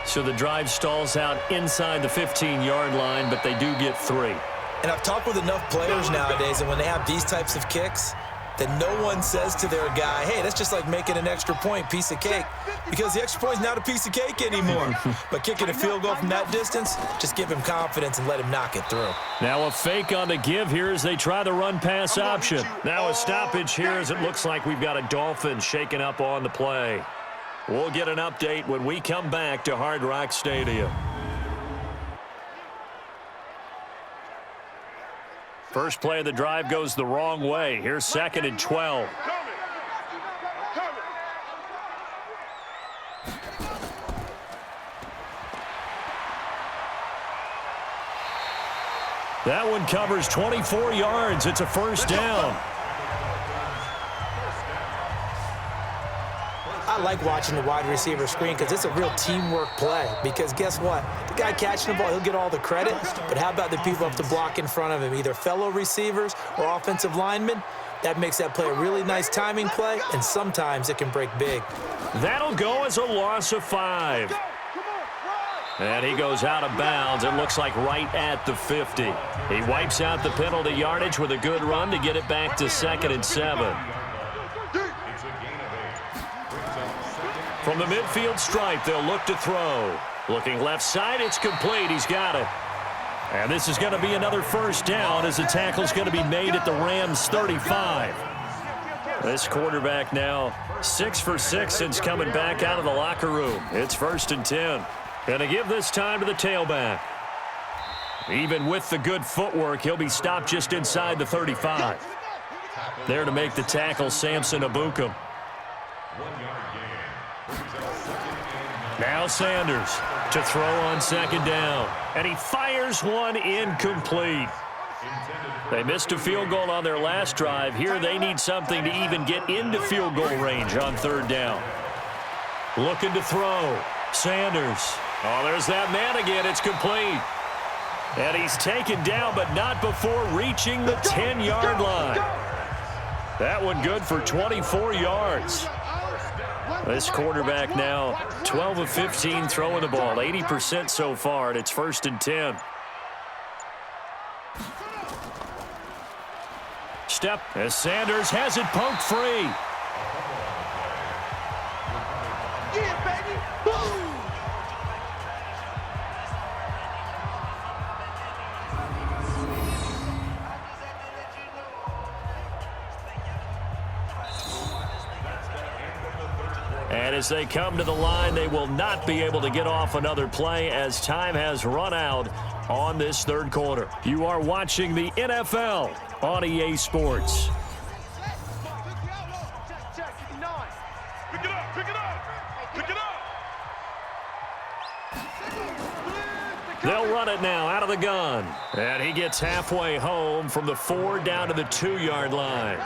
So the drive stalls out inside the 15-yard line, but they do get 3. And I've talked with enough players nowadays, and when they have these types of kicks, that no one says to their guy, hey, that's just like making an extra point, piece of cake, because the extra point is not a piece of cake anymore. But kicking a field goal from that distance, just give him confidence and let him knock it through. Now a fake on the give here as they try the run-pass option. Now a stoppage here as it looks like we've got a Dolphins shaking up on the play. We'll get an update when we come back to Hard Rock Stadium. First play of the drive goes the wrong way. Here's 2nd and 12. That one covers 24 yards. It's a first down. I like watching the wide receiver screen because it's a real teamwork play. Because guess what? The guy catching the ball, he'll get all the credit. But how about the people up to block in front of him, either fellow receivers or offensive linemen? That makes that play a really nice timing play, and sometimes it can break big. That'll go as a loss of 5. And he goes out of bounds. It looks like right at the 50. He wipes out the penalty yardage with a good run to get it back to 2nd and 7. From the midfield stripe, they'll look to throw. Looking left side, it's complete. He's got it. And this is going to be another first down as the tackle's going to be made at the Rams' 35. This quarterback now 6 for 6 since coming back out of the locker room. It's 1st and 10. Going to give this time to the tailback. Even with the good footwork, he'll be stopped just inside the 35. There to make the tackle, Samson Abukum. Now Sanders to throw on 2nd down. And he fires one incomplete. They missed a field goal on their last drive. Here they need something to even get into field goal range on 3rd down. Looking to throw. Sanders. Oh, there's that man again. It's complete. And he's taken down, but not before reaching the 10-yard line. That one good for 24 yards. This quarterback now 12 of 15 throwing the ball, 80% so far, and it's 1st and 10. Step as Sanders has it poked free. as they come to the line, they will not be able to get off another play as time has run out on this third quarter. You are watching the NFL on EA Sports. They'll run it now out of the gun. And he gets halfway home from the 4 down to the 2-yard line.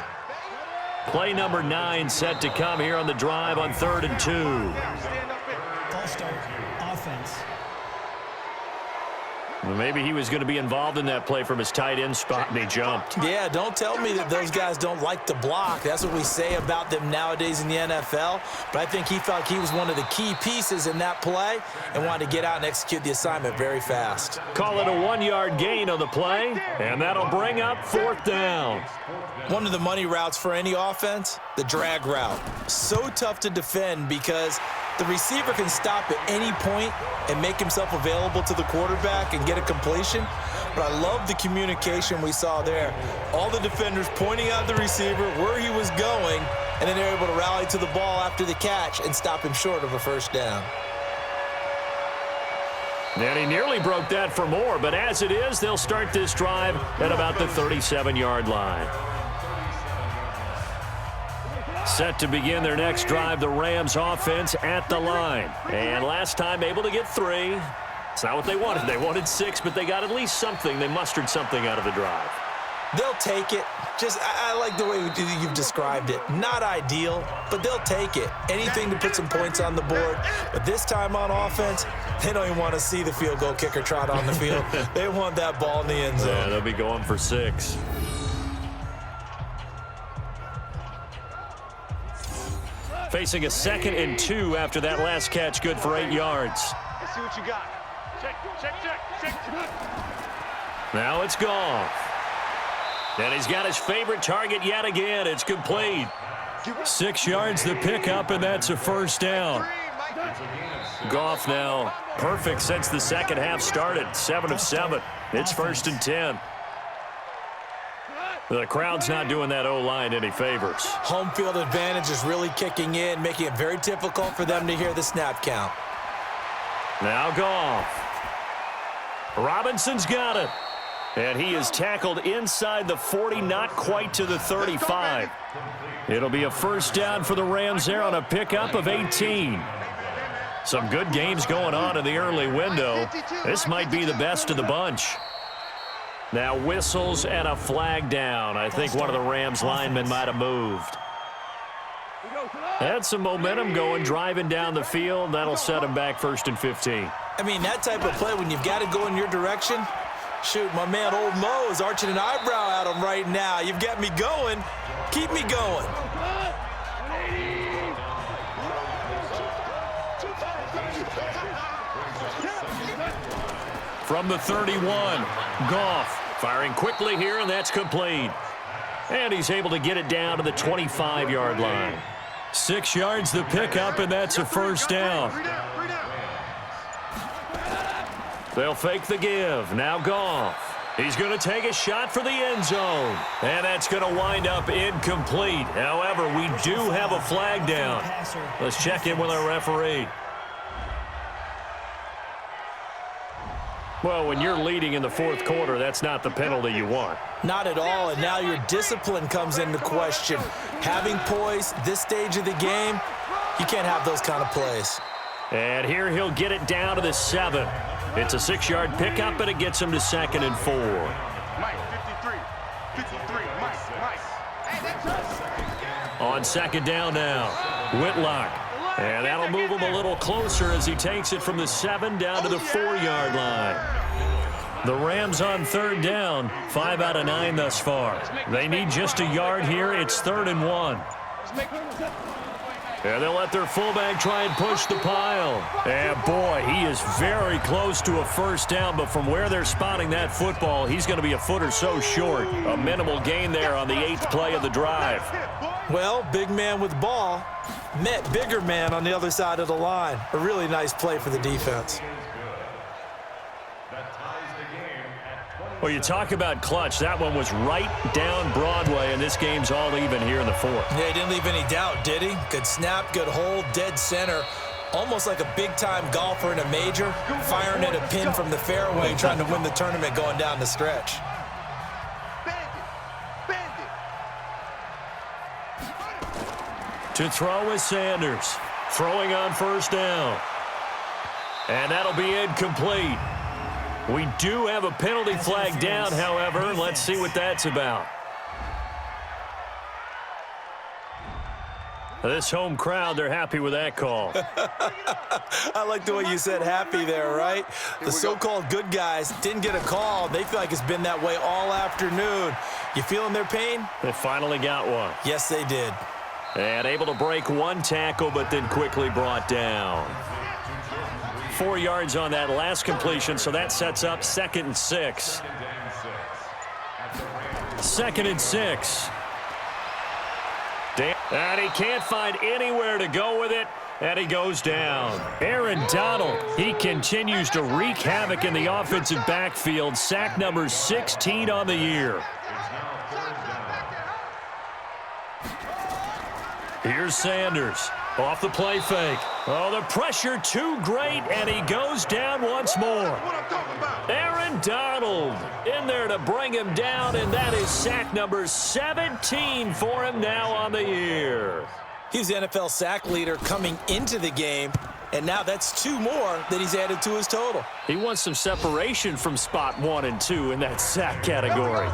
Play number 9 set to come here on the drive on 3rd and 2. False start, offense. Well, maybe he was going to be involved in that play from his tight end spot, and he jumped. Yeah, don't tell me that those guys don't like to block. That's what we say about them nowadays in the NFL. But I think he felt he was one of the key pieces in that play and wanted to get out and execute the assignment very fast. Call it a 1-yard gain on the play, and that'll bring up 4th down. One of the money routes for any offense, the drag route. So tough to defend because the receiver can stop at any point and make himself available to the quarterback and get a completion. But I love the communication we saw there. All the defenders pointing out the receiver, where he was going, and then they're able to rally to the ball after the catch and stop him short of a first down. And he nearly broke that for more, but as it is, they'll start this drive at about the 37-yard line. Set to begin their next drive, the Rams offense at the line. And last time able to get 3. It's not what they wanted. They wanted 6, but they got at least something. They mustered something out of the drive. They'll take it. I like the way you've described it. Not ideal, but they'll take it. Anything to put some points on the board. But this time on offense, they don't even want to see the field goal kicker trot on the field. They want that ball in the end zone. Yeah, they'll be going for 6. Facing a 2nd and 2 after that last catch, good for 8 yards. Let's see what you got. Check. Now it's Goff. And he's got his favorite target yet again. It's complete. 6 yards the pickup, and that's a first down. Goff now perfect since the second half started. 7 of 7. It's 1st and 10. The crowd's not doing that O-line any favors. Home field advantage is really kicking in, making it very difficult for them to hear the snap count. Now Goff. Robinson's got it. And he is tackled inside the 40, not quite to the 35. It'll be a first down for the Rams there on a pickup of 18. Some good games going on in the early window. This might be the best of the bunch. Now whistles and a flag down. I think one of the Rams linemen might have moved. Had some momentum going, driving down the field. That'll set him back 1st and 15. I mean, that type of play, when you've got to go in your direction, shoot, my man Old Mo is arching an eyebrow at him right now. You've got me going. Keep me going. From the 31, Goff firing quickly here, and that's complete. And he's able to get it down to the 25-yard line. 6 yards the pickup, and that's a first down. They'll fake the give. Now Goff. He's going to take a shot for the end zone. And that's going to wind up incomplete. However, we do have a flag down. Let's check in with our referee. Well, when you're leading in the 4th quarter, that's not the penalty you want. Not at all, and now your discipline comes into question. Having poise this stage of the game, you can't have those kind of plays. And here he'll get it down to the 7. It's a 6-yard pickup, and it gets him to 2nd and 4. Mike, 53, Mike. Hey, that's us. On 2nd down now, Whitlock. And that'll move him a little closer as he takes it from the 7 down to the 4-yard line. The Rams on 3rd down, 5 out of 9 thus far. They need just a yard here. It's 3rd and 1. And they'll let their fullback try and push the pile. And boy, he is very close to a first down, but from where they're spotting that football, he's going to be a foot or so short. A minimal gain there on the 8th play of the drive. Well, big man with ball met bigger man on the other side of the line. A really nice play for the defense. Well, you talk about clutch. That one was right down Broadway, and this game's all even here in the fourth. Yeah, he didn't leave any doubt, did he? Good snap, good hold, dead center. Almost like a big-time golfer in a major, firing at a pin from the fairway, trying to win the tournament going down the stretch. To throw is Sanders. Throwing on first down. And that'll be incomplete. We do have a penalty flag down, however. Let's see what that's about. This home crowd, they're happy with that call. I like the way you said happy there, right? The so-called good guys didn't get a call. They feel like it's been that way all afternoon. You feeling their pain? They finally got one. Yes, they did. And able to break one tackle, but then quickly brought down. 4 yards on that last completion, so that sets up 2nd and 6. 2nd and 6. And he can't find anywhere to go with it, and he goes down. Aaron Donald, he continues to wreak havoc in the offensive backfield. Sack number 16 on the year. Here's Sanders. Off the play fake. Oh, the pressure too great, and he goes down once more. Aaron Donald in there to bring him down, and that is sack number 17 for him now on the year. He's the NFL sack leader coming into the game, and now that's 2 more that he's added to his total. He wants some separation from spot 1 and 2 in that sack category.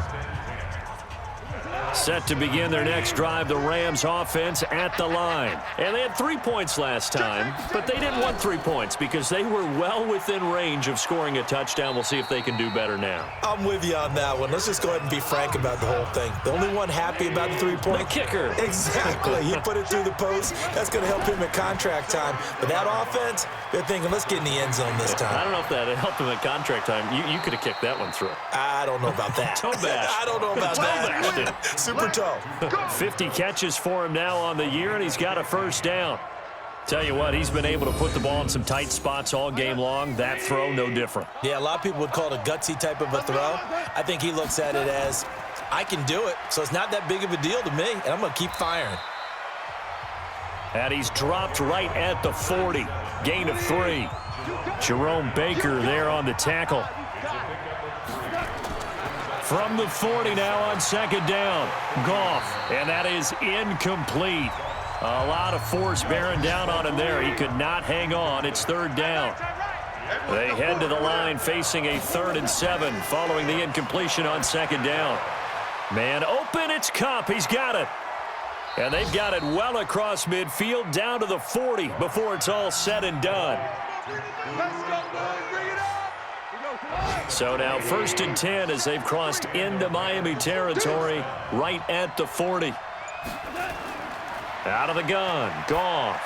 Set to begin their next drive, the Rams offense at the line. And they had 3 points last time, but they didn't want 3 points because they were well within range of scoring a touchdown. We'll see if they can do better now. I'm with you on that one. Let's just go ahead and be frank about the whole thing. The only one happy about the 3-point? The kicker. Exactly. He put it through the post. That's going to help him at contract time. But that offense, they're thinking, let's get in the end zone this time. I don't know if that helped him at contract time. You could have kicked that one through. I don't know about that. Toe bash. I don't know about that. Super toe. 50 catches for him now on the year, and he's got a first down. Tell you what, he's been able to put the ball in some tight spots all game long. That throw, no different. Yeah, a lot of people would call it a gutsy type of a throw. I think he looks at it as, I can do it, so it's not that big of a deal to me, and I'm going to keep firing. And he's dropped right at the 40. Gain of 3. Jerome Baker there on the tackle. From the 40 now on 2nd down. Goff, and that is incomplete. A lot of force bearing down on him there. He could not hang on. It's 3rd down. They head to the line facing a 3rd and 7 following the incompletion on 2nd down. Man open, it's Kupp. He's got it. And they've got it well across midfield down to the 40 before it's all said and done. So now 1st and 10 as they've crossed into Miami territory right at the 40. Out of the gun, Goff.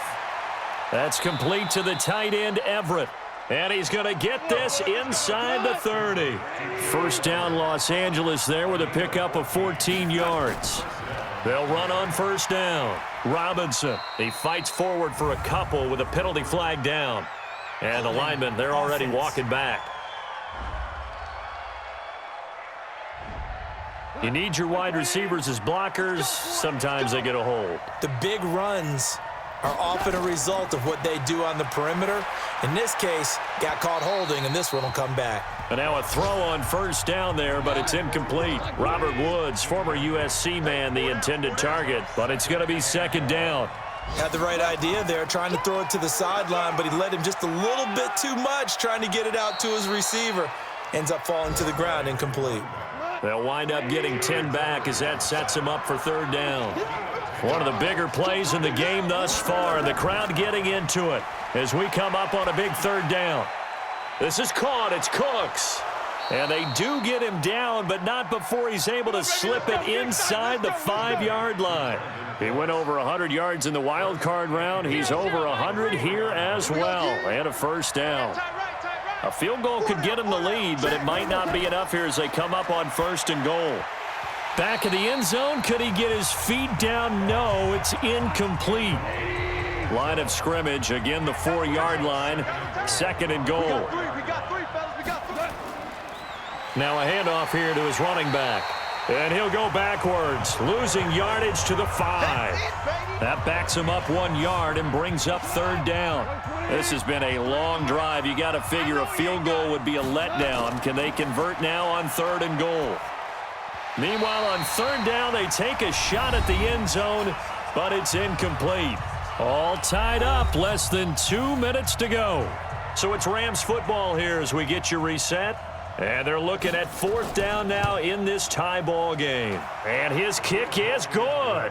That's complete to the tight end, Everett. And he's going to get this inside the 30. First down, Los Angeles there with a pickup of 14 yards. They'll run on 1st down. Robinson, he fights forward for a couple with a penalty flag down. And the linemen, they're already walking back. You need your wide receivers as blockers. Sometimes they get a hold. The big runs are often a result of what they do on the perimeter. In this case, got caught holding, and this one will come back. And now a throw on 1st down there, but it's incomplete. Robert Woods, former USC man, the intended target, but it's going to be 2nd down. Had the right idea there, trying to throw it to the sideline, but he led him just a little bit too much, trying to get it out to his receiver. Ends up falling to the ground, incomplete. They'll wind up getting 10 back as that sets him up for 3rd down. One of the bigger plays in the game thus far, and the crowd getting into it as we come up on a big 3rd down. This is caught. It's Cooks. And they do get him down, but not before he's able to slip it inside the 5-yard line. He went over 100 yards in the wild card round. He's over 100 here as well, and a 1st down. A field goal could get him the lead, but it might not be enough here as they come up on 1st and goal. Back of the end zone. Could he get his feet down? No, it's incomplete. Line of scrimmage, again the 4-yard line. 2nd and goal. Now a handoff here to his running back. And he'll go backwards, losing yardage to the 5. That backs him up 1 yard and brings up third down. This has been a long drive. You got to figure a field goal would be a letdown. Can they convert now on 3rd and goal? Meanwhile, on 3rd down, they take a shot at the end zone, but it's incomplete. All tied up, less than 2 minutes to go. So it's Rams football here as we get you reset. And they're looking at 4th down now in this tie ball game. And his kick is good.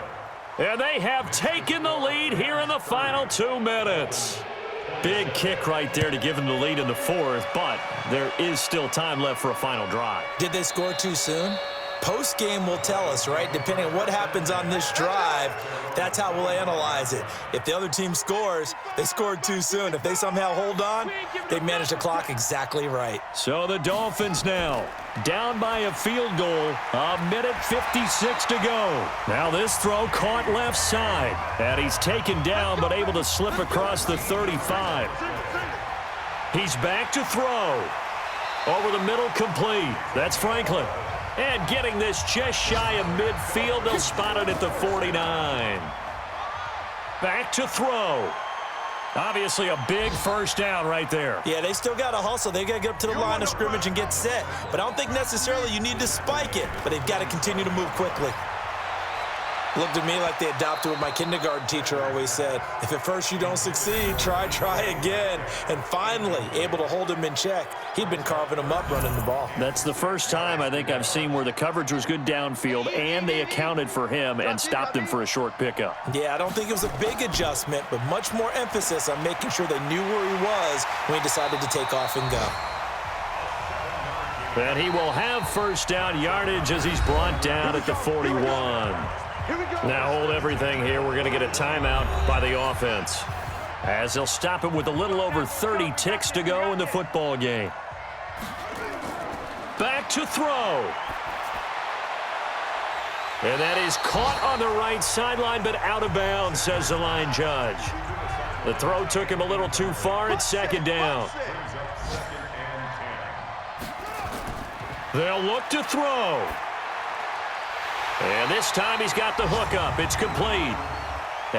And they have taken the lead here in the final 2 minutes. Big kick right there to give them the lead in the 4th, but there is still time left for a final drive. Did they score too soon? Post-game will tell us, right? Depending on what happens on this drive, that's how we'll analyze it. If the other team scores, they scored too soon. If they somehow hold on, they managed the clock exactly right. So the Dolphins now down by a field goal, 1:56 to go. Now this throw caught left side, and he's taken down but able to slip across the 35. He's back to throw. Over the middle, complete. That's Franklin. And getting this just shy of midfield, they'll spot it at the 49. Back to throw. Obviously a big first down right there. Yeah, they still got to hustle. They got to get up to the line of scrimmage and get set. But I don't think necessarily you need to spike it, but they've got to continue to move quickly. Looked at me like they adopted what my kindergarten teacher always said. If at first you don't succeed, try again. And finally, able to hold him in check. He'd been carving him up running the ball. That's the first time I think I've seen where the coverage was good downfield and they accounted for him and stopped him for a short pickup. Yeah, I don't think it was a big adjustment, but much more emphasis on making sure they knew where he was when he decided to take off and go. And he will have first down yardage as he's brought down at the 41. Now hold everything here. We're going to get a timeout by the offense as they'll stop it with a little over 30 ticks to go in the football game. Back to throw. And that is caught on the right sideline, but out of bounds, says the line judge. The throw took him a little too far. It's 2nd down. They'll look to throw. And this time he's got the hook up. It's complete.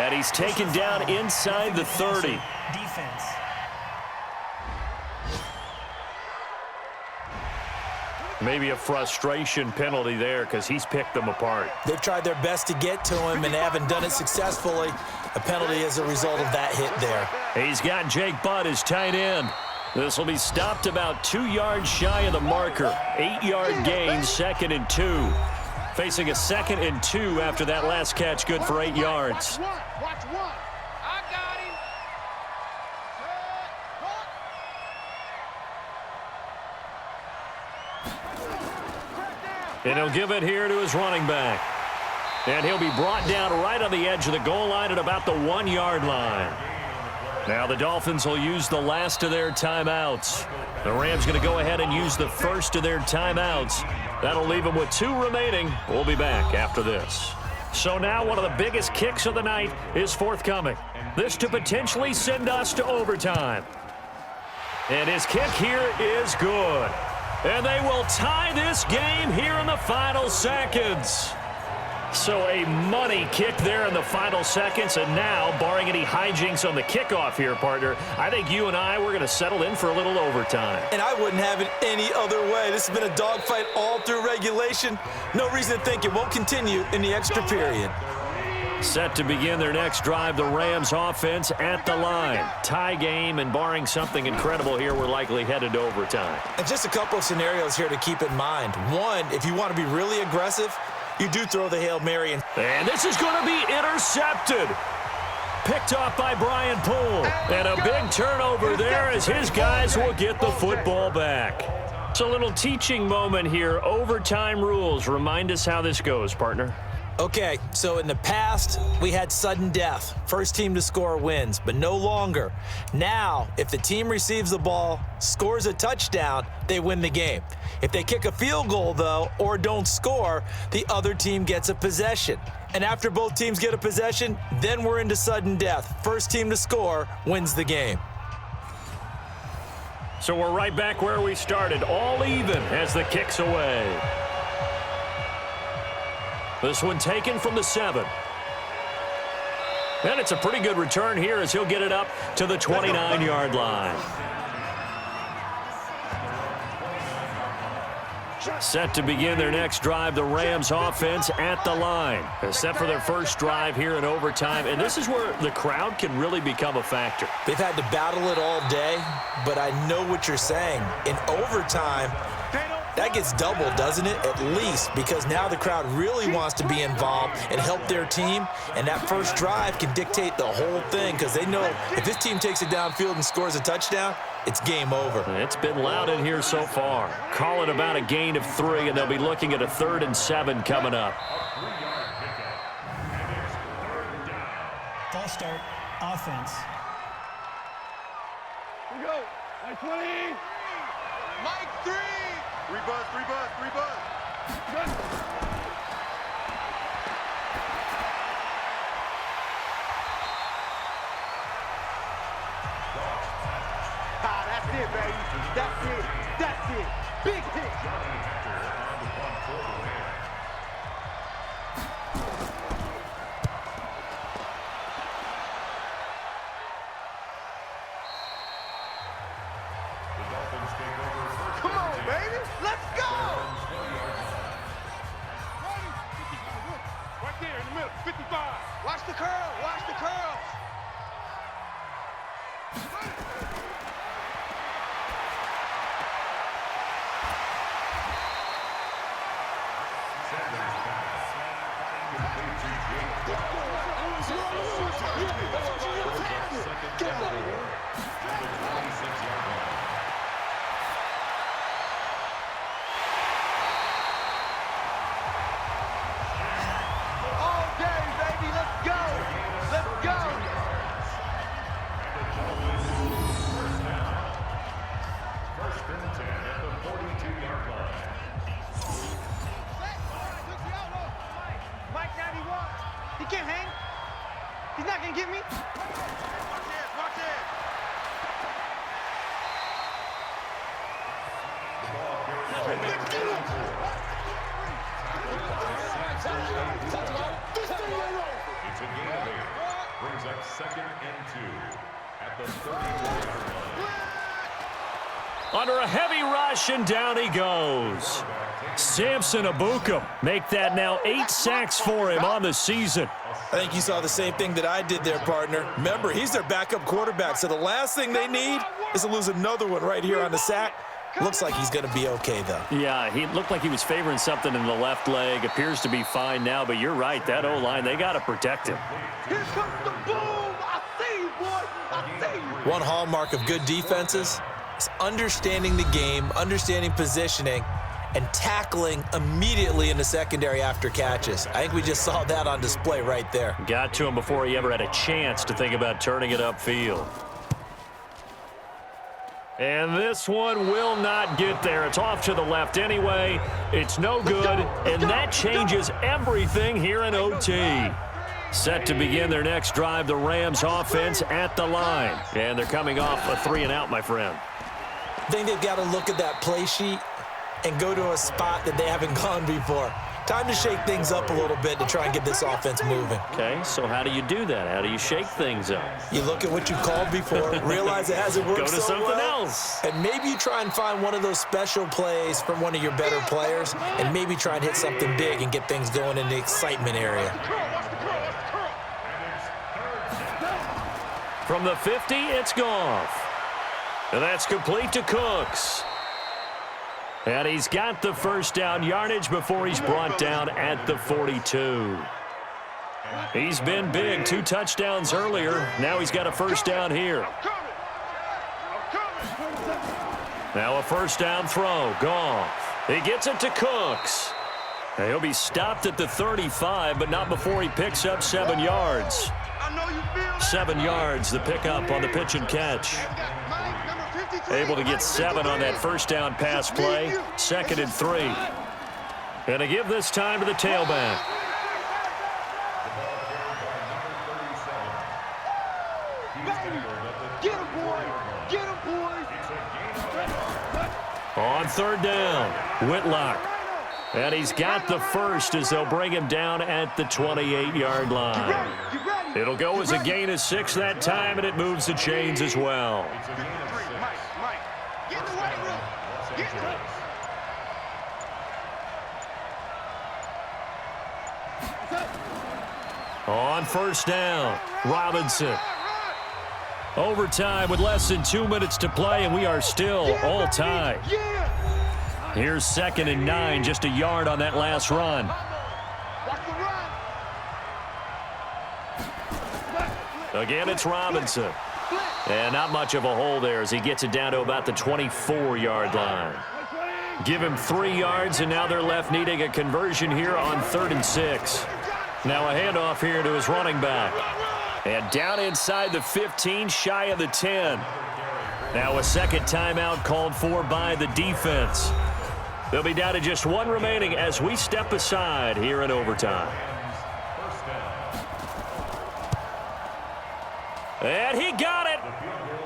And he's taken down inside the 30. Defense. Maybe a frustration penalty there because he's picked them apart. They've tried their best to get to him and haven't done it successfully. A penalty as a result of that hit there. He's got Jake Butt as tight end. This will be stopped about 2 yards shy of the marker. 8-yard gain, 2nd and 2. Facing a 2nd and 2 after that last catch, good for 8 yards. Watch one. I got him. And he'll give it here to his running back. And he'll be brought down right on the edge of the goal line at about the 1-yard line. Now the Dolphins will use the last of their timeouts. The Rams going to go ahead and use the first of their timeouts. That'll leave them with 2 remaining. We'll be back after this. So now one of the biggest kicks of the night is forthcoming. This to potentially send us to overtime. And his kick here is good. And they will tie this game here in the final seconds. So a money kick there in the final seconds. And now, barring any hijinks on the kickoff here, partner, I think you and I, we're going to settle in for a little overtime. And I wouldn't have it any other way. This has been a dogfight all through regulation. No reason to think it won't continue in the extra period. Set to begin their next drive, the Rams offense at the line. Tie game, and barring something incredible here, we're likely headed to overtime. And just a couple of scenarios here to keep in mind. One, if you want to be really aggressive, you do throw the Hail Mary. And this is going to be intercepted. Picked off by Brian Poole. And a big turnover there as his guys will get the football back. It's a little teaching moment here. Overtime rules. Remind us how this goes, partner. Okay, so in the past, we had sudden death. First team to score wins, but no longer. Now, if the team receives the ball, scores a touchdown, they win the game. If they kick a field goal, though, or don't score, the other team gets a possession. And after both teams get a possession, then we're into sudden death. First team to score wins the game. So we're right back where we started, all even as the kick's away. This one taken from the 7. And it's a pretty good return here as he'll get it up to the 29-yard line. Set to begin their next drive, the Rams offense at the line. Set for their first drive here in overtime, and this is where the crowd can really become a factor. They've had to battle it all day, but I know what you're saying. In overtime, that gets doubled, doesn't it? At least, because now the crowd really wants to be involved and help their team, and that first drive can dictate the whole thing because they know if this team takes it downfield and scores a touchdown, it's game over. It's been loud in here so far. Call it about a gain of 3, and they'll be looking at a 3rd and 7 coming up. False start, offense. Here we go. Mike 20. Mike 3. 3 buzz, 3 buzz, 3 buzz. That's it, baby. That's it. That's it. Big hit. Come on, baby. Let's go. Right there in the middle, 55. Watch the curl. Watch the curls. All day, baby. Let's go. Let's go. First and 10 at the 42-yard line. Mike 91. He can't hang. He's not going to get me. Watch this. Watch this. It's a gain of 8. Brings up 2nd and 2 at the 34-yard line. Under a heavy rush, and down he goes. Samson Abukum make that now 8 sacks for him on the season. I think you saw the same thing that I did there, partner. Remember, he's their backup quarterback, so the last thing they need is to lose another one right here on the sack. Looks like he's going to be okay, though. Yeah, he looked like he was favoring something in the left leg. Appears to be fine now, but you're right. That O-line, they got to protect him. Here comes the boom. I see you, boy. I see you. One hallmark of good defenses is understanding the game, understanding positioning, and tackling immediately in the secondary after catches. I think we just saw that on display right there. Got to him before he ever had a chance to think about turning it upfield. And this one will not get there. It's off to the left anyway. It's no good, and that changes everything here in OT. Set to begin their next drive, the Rams offense at the line. And they're coming off a 3-and-out, my friend. I think they've got to look at that play sheet and go to a spot that they haven't gone before. Time to shake things up a little bit to try and get this offense moving. Okay, so how do you do that? How do you shake things up? You look at what you called before, realize it hasn't worked Go to so something well, else. and maybe you try and find one of those special plays from one of your better players, and maybe try and hit something big and get things going in the excitement area. From the 50, it's Goff. And that's complete to Cooks. And he's got the first down yardage before he's brought down at the 42. He's been big, 2 touchdowns earlier. Now he's got a first down here. Now a first down throw. Goff. He gets it to Cooks. And he'll be stopped at the 35, but not before he picks up 7 yards. 7 yards, the pickup on the pitch and catch. Able to get 7 on that first down pass play. 2nd and 3. And to give this time to the tailback. Get him, boy. Get him, boy. third down. Whitlock. And he's got the first as they'll bring him down at the 28-yard line. It'll go as a gain of 6 that time, and it moves the chains as well. On first down, Robinson. Overtime with less than 2 minutes to play, and we are still all tied. Here's 2nd and 9, just a yard on that last run. Again, it's Robinson. And not much of a hole there as he gets it down to about the 24-yard line. Give him 3 yards, and now they're left needing a conversion here on 3rd and 6. Now a handoff here to his running back. And down inside the 15, shy of the 10. Now a second timeout called for by the defense. They'll be down to just 1 remaining as we step aside here in overtime. And he got it.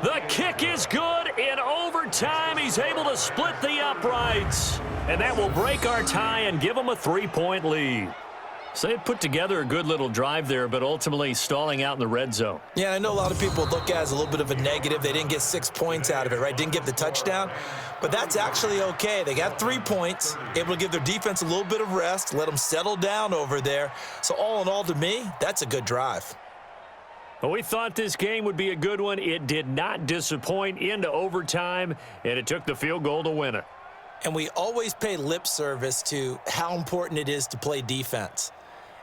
The kick is good in overtime. He's able to split the uprights. And that will break our tie and give him a 3-point lead. So they put together a good little drive there, but ultimately stalling out in the red zone. Yeah, I know a lot of people look at it as a little bit of a negative. They didn't get 6 points out of it, right? Didn't get the touchdown. But that's actually okay. They got 3 points, able to give their defense a little bit of rest, let them settle down over there. So all in all, to me, that's a good drive. Well, we thought this game would be a good one. It did not disappoint into overtime, and it took the field goal to win it. And we always pay lip service to how important it is to play defense.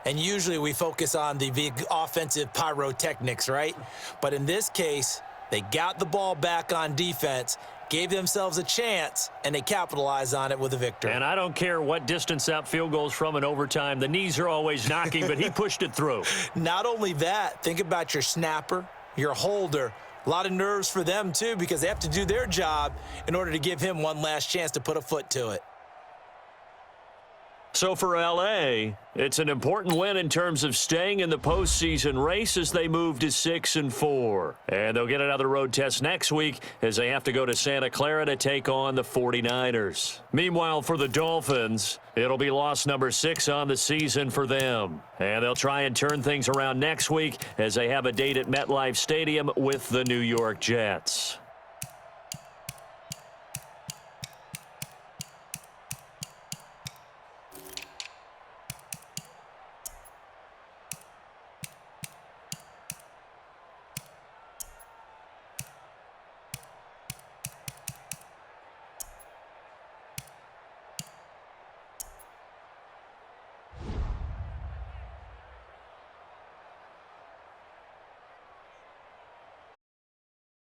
And usually we focus on the big offensive pyrotechnics, right? But in this case, they got the ball back on defense, gave themselves a chance, and they capitalized on it with a victory. And I don't care what distance that field goes from in overtime. The knees are always knocking, but he pushed it through. Not only that, think about your snapper, your holder. A lot of nerves for them, too, because they have to do their job in order to give him one last chance to put a foot to it. So for L.A., it's an important win in terms of staying in the postseason race as they move to 6-4. And they'll get another road test next week as they have to go to Santa Clara to take on the 49ers. Meanwhile, for the Dolphins, it'll be loss number 6 on the season for them. And they'll try and turn things around next week as they have a date at MetLife Stadium with the New York Jets.